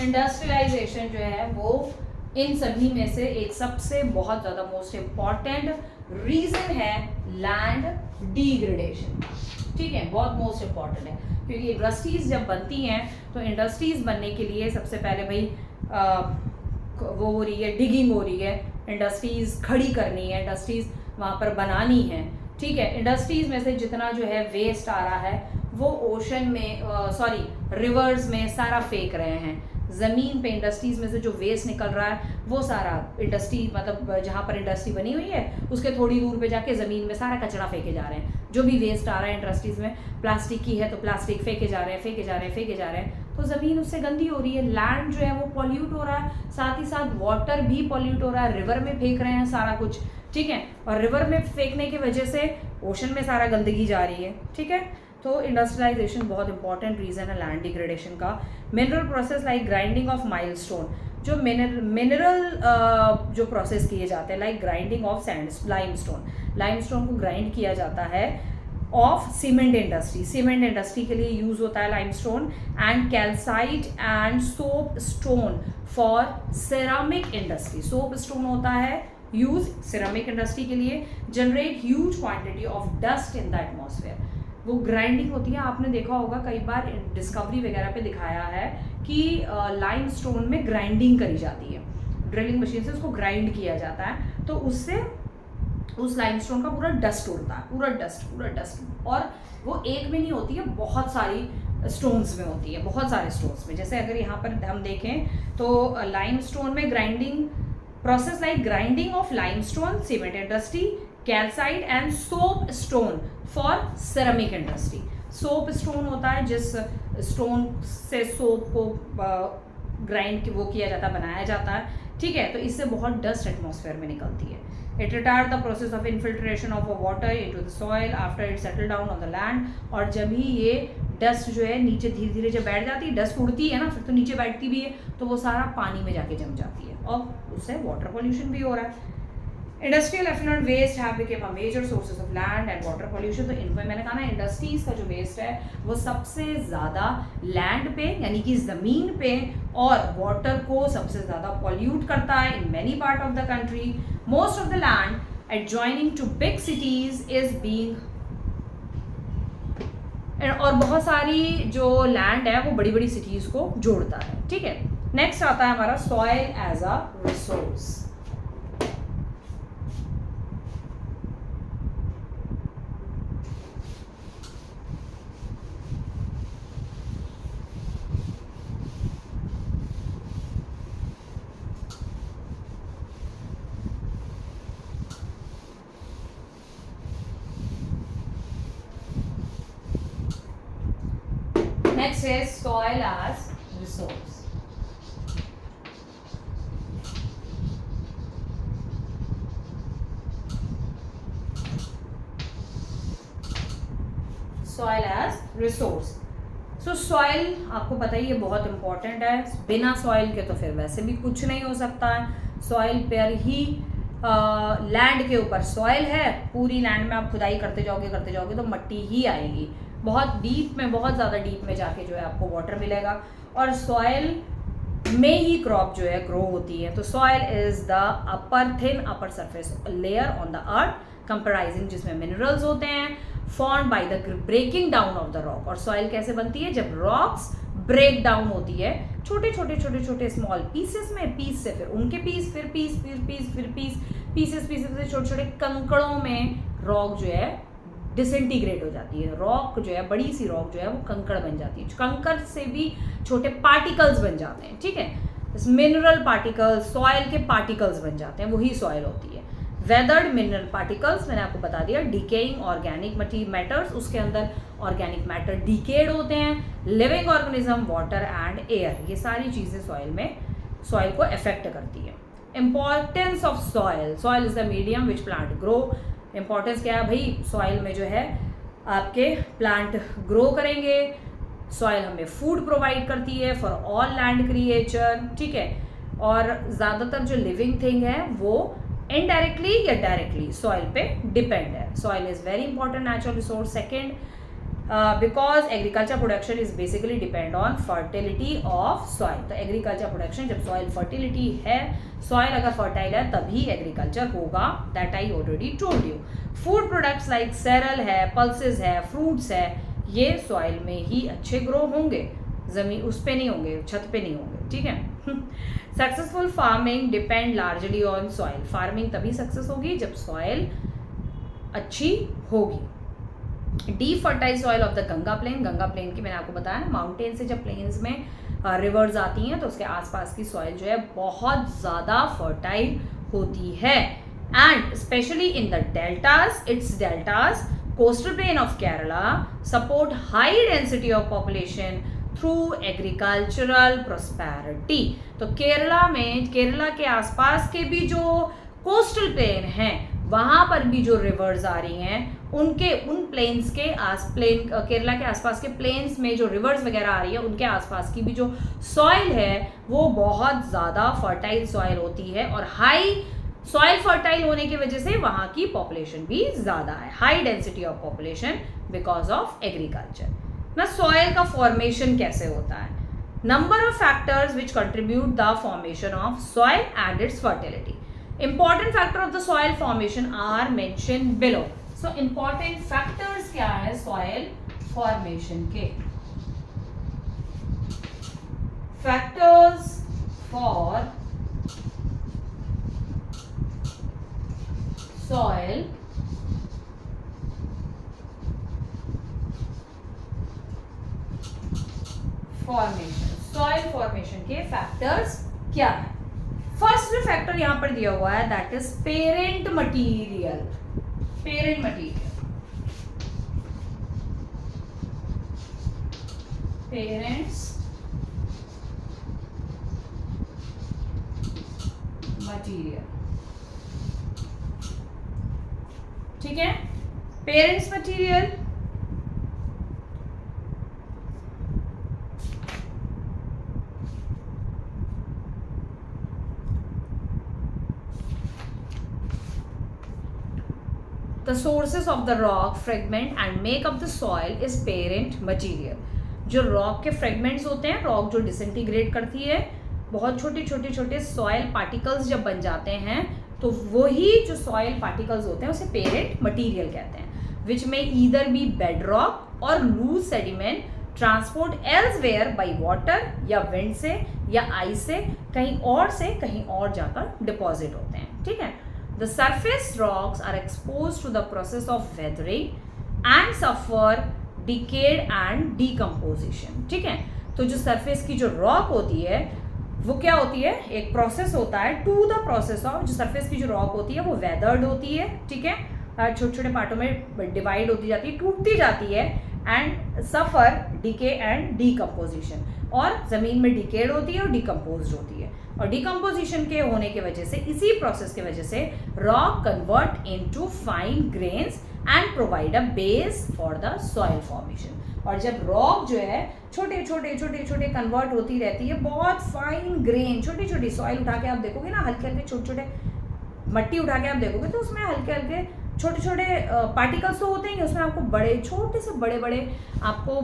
S1: Industrialization जो है वो इन सभी में से एक सबसे बहुत ज़्यादा मोस्ट इम्पॉर्टेंट रीजन है लैंड डिग्रेडेशन, ठीक है, बहुत मोस्ट इम्पॉर्टेंट है। क्योंकि इंडस्ट्रीज जब बनती हैं तो इंडस्ट्रीज बनने के लिए सबसे पहले भाई वो हो रही है, डिगिंग हो रही है, इंडस्ट्रीज खड़ी करनी है, इंडस्ट्रीज वहाँ पर बनानी है, ठीक है। इंडस्ट्रीज में से जितना जो है वेस्ट आ रहा है वो ओशन में रिवर्स में सारा फेंक रहे हैं। ज़मीन पे इंडस्ट्रीज़ में से जो वेस्ट निकल रहा है वो सारा इंडस्ट्री, मतलब जहाँ पर इंडस्ट्री बनी हुई है उसके थोड़ी दूर पे जाके ज़मीन में सारा कचरा फेंके जा रहे हैं। जो भी वेस्ट आ रहा है इंडस्ट्रीज़ में, प्लास्टिक की है तो प्लास्टिक फेंके जा रहे हैं, तो ज़मीन उससे गंदी हो रही है। लैंड जो है वो पॉल्यूट हो रहा है, साथ ही साथ वाटर भी पॉल्यूट हो रहा है। रिवर में फेंक रहे हैं सारा कुछ, ठीक है, और रिवर में फेंकने की वजह से ओशन में सारा गंदगी जा रही है, ठीक है। तो इंडस्ट्रियलाइजेशन बहुत इंपॉर्टेंट रीज़न है लैंड डिग्रेडेशन का। Mineral process like grinding of milestone, जो मिनरल जो प्रोसेस किए जाते हैं लाइक ग्राइंडिंग ऑफ लाइमस्टोन को ग्राइंड किया जाता है ऑफ सीमेंट इंडस्ट्री के लिए यूज होता है limestone, and calcite and soap stone for ceramic industry. Soap stone होता है यूज सिरेमिक इंडस्ट्री के लिए, generate huge quantity of dust in the atmosphere. वो ग्राइंडिंग होती है, आपने देखा होगा कई बार डिस्कवरी वगैरह पे दिखाया है कि लाइमस्टोन में ग्राइंडिंग करी जाती है, ड्रिलिंग मशीन से उसको ग्राइंड किया जाता है, तो उससे उस लाइमस्टोन का पूरा डस्ट उड़ता है, पूरा डस्ट, और वो एक में नहीं होती है, बहुत सारी स्टोन्स में होती है, बहुत सारे स्टोन्स में। जैसे अगर यहाँ पर हम देखें तो लाइमस्टोन में grinding process like grinding of limestone cement industry, calcite and soap stone for ceramic industry. Soap stone होता है जिस स्टोन से सोप को ग्राइंड वो किया जाता है, बनाया जाता है, ठीक है, तो इससे बहुत डस्ट एटमॉस्फेयर में निकलती है। It retard the process of infiltration of water into the soil after it settle down on the land. और जब ही ये डस्ट जो है नीचे धीरे धीरे जब बैठ जाती है, डस्ट उड़ती है ना, फिर तो नीचे बैठती भी है, तो वो सारा पानी में जाके जम जाती है और उससे वाटर पॉल्यूशन भी हो रहा है। Industrial effluent waste have become a major sources of land and water pollution. तो इनमें मैंने कहा ना, इंडस्ट्रीज का जो वेस्ट है वो सबसे ज़्यादा लैंड पे यानी कि ज़मीन पे और वाटर को सबसे ज़्यादा पॉल्यूट करता है in many part of the country. Most of the land adjoining to big cities is being, और बहुत सारी जो लैंड है वो बड़ी बड़ी सिटीज़ को जोड़ता है, ठीक है। नेक्स्ट आता है हमारा soil as a resource. Next is soil as resource. Soil as resource. So soil आपको पता ही है बहुत इंपॉर्टेंट है, बिना सॉइल के तो फिर वैसे भी कुछ नहीं हो सकता है। सॉइल पर ही लैंड के ऊपर सॉइल है, पूरी लैंड में आप खुदाई करते जाओगे तो मिट्टी ही आएगी। बहुत डीप में, बहुत ज़्यादा डीप में जाके जो है आपको वाटर मिलेगा, और सॉइल में ही क्रॉप जो है ग्रो होती है। तो soil is the thin upper surface layer on the earth comprising, जिसमें मिनरल्स होते हैं, formed by the breaking down of the rock. और सॉइल कैसे बनती है? जब रॉक्स ब्रेक डाउन होती है छोटे छोटे स्मॉल पीसेस में, पीस से फिर उनके पीस, फिर पीसेस से छोटे छोटे कंकड़ों में रॉक जो है डिसइंटीग्रेट हो जाती है। रॉक जो है, बड़ी सी रॉक जो है वो कंकड़ बन जाती है, कंकड़ से भी छोटे पार्टिकल्स बन जाते हैं, ठीक है। मिनरल पार्टिकल्स, सॉइल के पार्टिकल्स बन जाते हैं, वही सॉइल होती है। वेदर्ड मिनरल पार्टिकल्स मैंने आपको बता दिया, डिकेइंग ऑर्गेनिक मैटर्स, उसके अंदर ऑर्गेनिक मैटर डिकेड होते हैं, living organism, water and air, ये सारी चीज़ें सॉइल को अफेक्ट करती है। Importance of soil is the medium which plant grow. Importance क्या है भाई? सॉइल में जो है आपके प्लांट ग्रो करेंगे, सॉइल हमें फूड प्रोवाइड करती है फॉर ऑल लैंड क्रिएचर, ठीक है। और ज़्यादातर जो लिविंग थिंग है वो इनडायरेक्टली या डायरेक्टली सॉइल पे डिपेंड है। Soil is very important natural resource. Second, because agriculture production is basically depend on fertility of soil. तो एग्रीकल्चर प्रोडक्शन, जब सॉइल फर्टिलिटी है, सॉइल अगर फर्टाइल है तभी एग्रीकल्चर होगा, that I already told you. Food products like cereal है, pulses है, fruits है, ये सॉइल में ही अच्छे ग्रो होंगे, जमीन उस पे नहीं होंगे, छत पे नहीं होंगे, ठीक है। Successful farming depend largely on soil. Farming तभी सक्सेस होगी जब सॉइल अच्छी होगी। Deep fertile soil of the Ganga plain की मैंने आपको बताया ना, माउंटेन से जब प्लेन्स में रिवर्स आती हैं तो उसके आसपास की सॉइल जो है बहुत ज़्यादा फर्टाइल होती है. And specially in the deltas coastal plain of Kerala support high density of population through agricultural prosperity. तो केरला के आसपास के भी जो कोस्टल प्लेन हैं वहां पर भी जो रिवर्स आ रही हैं उन प्लेन्स के केरला के आसपास के प्लेन्स में जो रिवर्स वगैरह आ रही है उनके आसपास की भी जो सॉइल है वो बहुत ज़्यादा फर्टाइल सॉइल होती है और हाई सॉइल फर्टाइल होने की वजह से वहां की पॉपुलेशन भी ज्यादा है, high density of population because of agriculture. ना सॉइल का फॉर्मेशन कैसे होता है? Number of factors which contribute the formation of soil and its fertility. Important factor of the soil formation are mention below. So important factors क्या है soil formation के? Factors for soil formation के factors क्या है? First जो factor यहां पर दिया हुआ है that is parent material. Parents material. ठीक है, parents material the sources of the rock fragment and make up the soil is parent material. जो रॉक के फ्रेगमेंट्स होते हैं, रॉक जो डिसइंटीग्रेट करती है, बहुत छोटे सॉइल पार्टिकल्स जब बन जाते हैं तो वही जो सॉइल पार्टिकल्स होते हैं उसे पेरेंट मटीरियल कहते हैं. विच में ईदर बी बेड रॉक और loose sediment transport elsewhere by water या विंड से या आइस से कहीं और जाकर डिपॉजिट होते हैं. ठीक है, the surface rocks are expose to the process of weathering and suffer decay and decomposition. ठीक है, तो जो सरफेस की जो रॉक होती है वो क्या होती है, एक प्रोसेस होता है टू द प्रोसेस ऑफ, जो सरफेस की जो रॉक होती है वो वेदर्ड होती है. ठीक है, छोटे पार्टों में डिवाइड होती जाती है, टूटती जाती है and suffer decay and decomposition, और जमीन में डिकेड होती है और डीकम्पोज होती है. और डीकम्पोजिशन के होने की वजह से, इसी प्रोसेस की वजह से rock convert into fine grains and provide a base for the soil formation. और जब रॉक जो है छोटे कन्वर्ट होती रहती है, बहुत फाइन ग्रेन छोटी सॉइल उठा के आप देखोगे ना, हल्के छोटे मट्टी उठा के आप देखोगे तो उसमें हल्के छोटे पार्टिकल्स तो होते हैं, उसमें आपको बड़े छोटे से बड़े आपको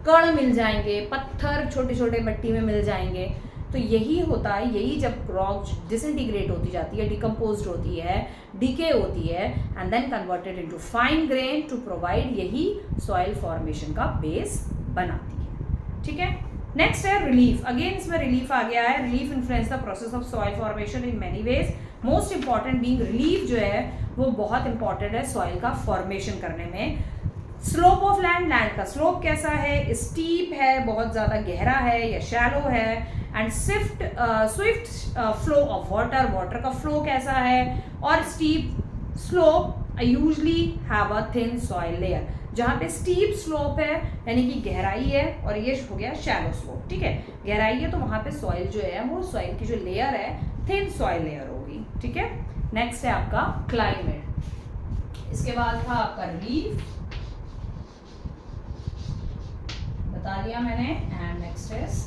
S1: कण मिल जाएंगे, पत्थर छोटे मट्टी में मिल जाएंगे. तो यही होता है, यही जब रॉक डिसइंटीग्रेट होती जाती है, डिकम्पोज होती है, डीके होती है and then converted into fine grain to provide, यही सॉइल फॉर्मेशन का बेस बनाती है. ठीक है, नेक्स्ट है रिलीफ. अगेन इसमें रिलीफ आ गया है. Relief influence the process of soil formation in many ways. Most important being relief जो है वो बहुत इंपॉर्टेंट है सॉइल का फॉर्मेशन करने में. स्लोप ऑफ लैंड का स्लोप कैसा है, स्टीप है, बहुत ज़्यादा गहरा है या शैलो है, and Swift flow of water का फ्लो कैसा है, और steep slope usually have a thin soil layer. जहाँ पे स्टीप स्लोप है यानी कि गहराई है, और ये हो गया शैलो स्लोप. ठीक है, गहराई है तो वहाँ पे सॉइल जो है वो सॉइल की जो लेयर है थिन सॉइल लेयर होगी. ठीक है, नेक्स्ट है आपका क्लाइमेट. इसके बाद था आपका रिलीफ, बता दिया मैंने, एंड नेक्स्ट इज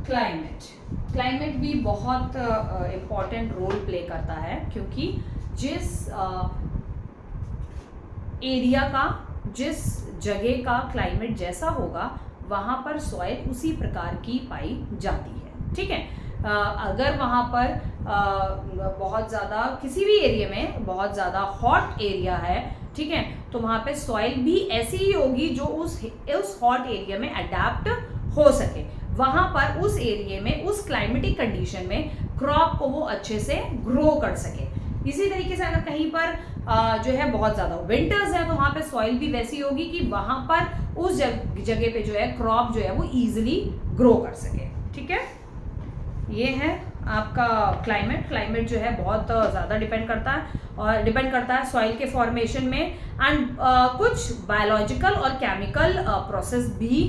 S1: क्लाइमेट भी बहुत इम्पॉर्टेंट रोल प्ले करता है, क्योंकि जिस एरिया का, जिस जगह का क्लाइमेट जैसा होगा वहाँ पर सॉइल उसी प्रकार की पाई जाती है. ठीक है, अगर वहाँ पर बहुत ज़्यादा किसी भी एरिया में बहुत ज़्यादा हॉट एरिया है, ठीक है, तो वहाँ पे सॉइल भी ऐसी ही होगी जो उस हॉट एरिया में अडेप्ट हो सके. वहाँ पर उस एरिया में, उस क्लाइमेटिक कंडीशन में क्रॉप को वो अच्छे से ग्रो कर सके. इसी तरीके से अगर कहीं पर जो है बहुत ज्यादा विंटर्स है तो वहां पे सॉइल भी वैसी होगी कि वहां पर उस जगह पे जो है क्रॉप जो है वो इजिली ग्रो कर सके। ठीक है, ये है आपका क्लाइमेट जो है बहुत ज़्यादा डिपेंड करता है सॉइल के फॉर्मेशन में। एंड कुछ बायोलॉजिकल और केमिकल प्रोसेस भी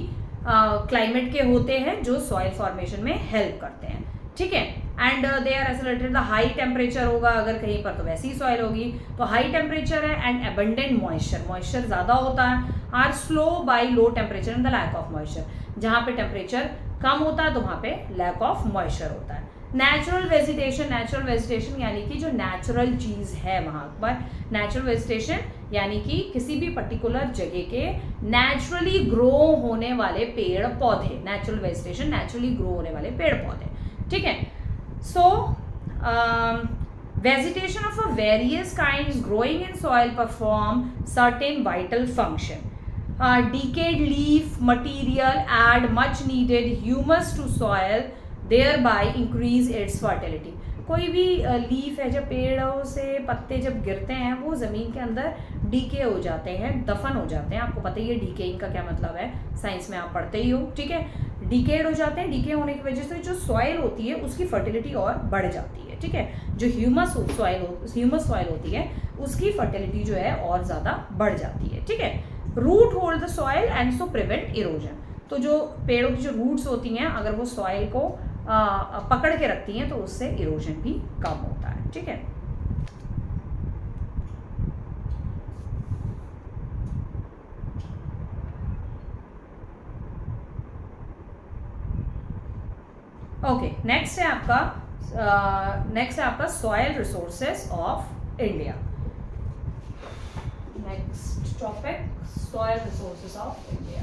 S1: क्लाइमेट के होते हैं जो सॉइल फॉर्मेशन में हेल्प करते हैं। ठीक है, and they are accelerated the high temperature होगा अगर कहीं पर तो वैसी सॉइल होगी, तो हाई टेम्परेचर है एंड एबंडेंट मॉइस्चर ज़्यादा होता है, are slow by low temperature and the lack of moisture. जहाँ पे टेम्परेचर कम होता है तो वहाँ पे लैक ऑफ मॉइस्चर होता है। नेचुरल वेजिटेशन यानी कि जो नेचुरल चीज़ है वहाँ पर, नेचुरल वेजिटेशन यानी कि किसी भी पर्टिकुलर जगह के नेचुरली ग्रो होने वाले पेड़ पौधे, नेचुरल वेजिटेशन नेचुरली ग्रो होने वाले पेड़ पौधे। ठीक है, सो vegetation of a various kinds growing in soil perform certain vital function. Decayed leaf material add much needed humus to soil, thereby increase its fertility. कोई भी लीफ है, जब पेड़ों से पत्ते जब गिरते हैं वो ज़मीन के अंदर डीके हो जाते हैं, दफन हो जाते हैं। आपको पता ही है डीकेइंग का क्या मतलब है, साइंस में आप पढ़ते ही हो। ठीक है, डीकेड हो जाते हैं, डीके होने की वजह से जो सॉइल होती है उसकी फर्टिलिटी और बढ़ जाती है। ठीक है, जो ह्यूमस सॉइल होती है उसकी फर्टिलिटी जो है और ज़्यादा बढ़ जाती है। ठीक है, root hold the soil and so prevent erosion. तो जो पेड़ों की जो रूट्स होती हैं अगर वो सॉइल को पकड़ के रखती हैं तो उससे इरोजन भी कम होता है। ठीक है, ओके, नेक्स्ट है आपका soil resources of India. Next topic, soil resources of India.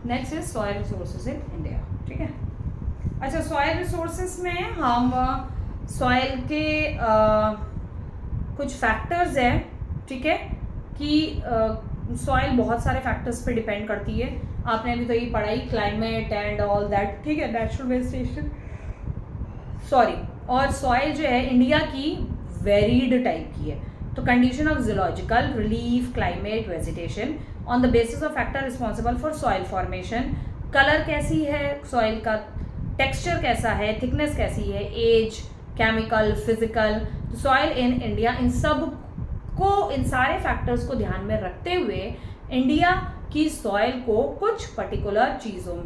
S1: Next is soil resources in India. ठीक है, अच्छा, सॉइल रिसोर्सेज में हम सॉइल के कुछ फैक्टर्स हैं। ठीक है, कि सॉइल बहुत सारे फैक्टर्स पे डिपेंड करती है। आपने अभी तो ये पढ़ाई क्लाइमेट एंड ऑल दैट। ठीक है, नेचुरल वेजिटेशन और सॉइल जो है इंडिया की वेरीड टाइप की है। तो condition of geological relief, climate, vegetation on the basis of factor responsible for soil formation. Colour कैसी है सॉइल का, टेक्सचर कैसा है, थिकनेस कैसी है, एज, केमिकल, फिजिकल। तो सॉइल इन इंडिया इन सारे फैक्टर्स को ध्यान में रखते हुए इंडिया की सॉइल को कुछ पर्टिकुलर चीज़ों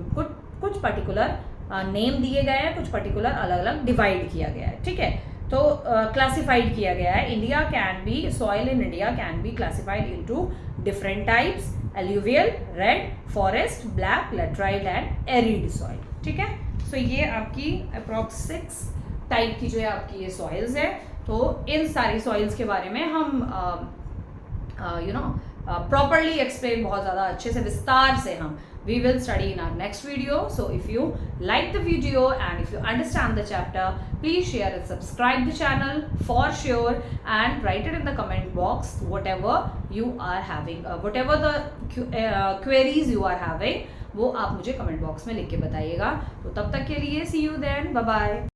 S1: कुछ पर्टिकुलर नेम दिए गए हैं, कुछ पर्टिकुलर अलग अलग डिवाइड किया गया है। ठीक है, तो क्लासिफाइड किया गया है। Soil in India can be classified into different types: alluvial, red, forest, black, laterite and arid soil. ठीक है, सो ये आपकी अप्रॉक्स 6 टाइप की जो है आपकी ये सॉइल्स है। तो इन सारी सॉइल्स के बारे में हम प्रॉपरली एक्सप्लेन, बहुत ज़्यादा अच्छे से विस्तार से हम we will study in our next video. So if you like the video and if you understand the chapter, please share and subscribe the channel for sure, and write it in the comment box whatever you are having, whatever the queries you are having, वो आप मुझे comment box में लिख के बताइएगा। तो तब तक के लिए see you then, bye bye।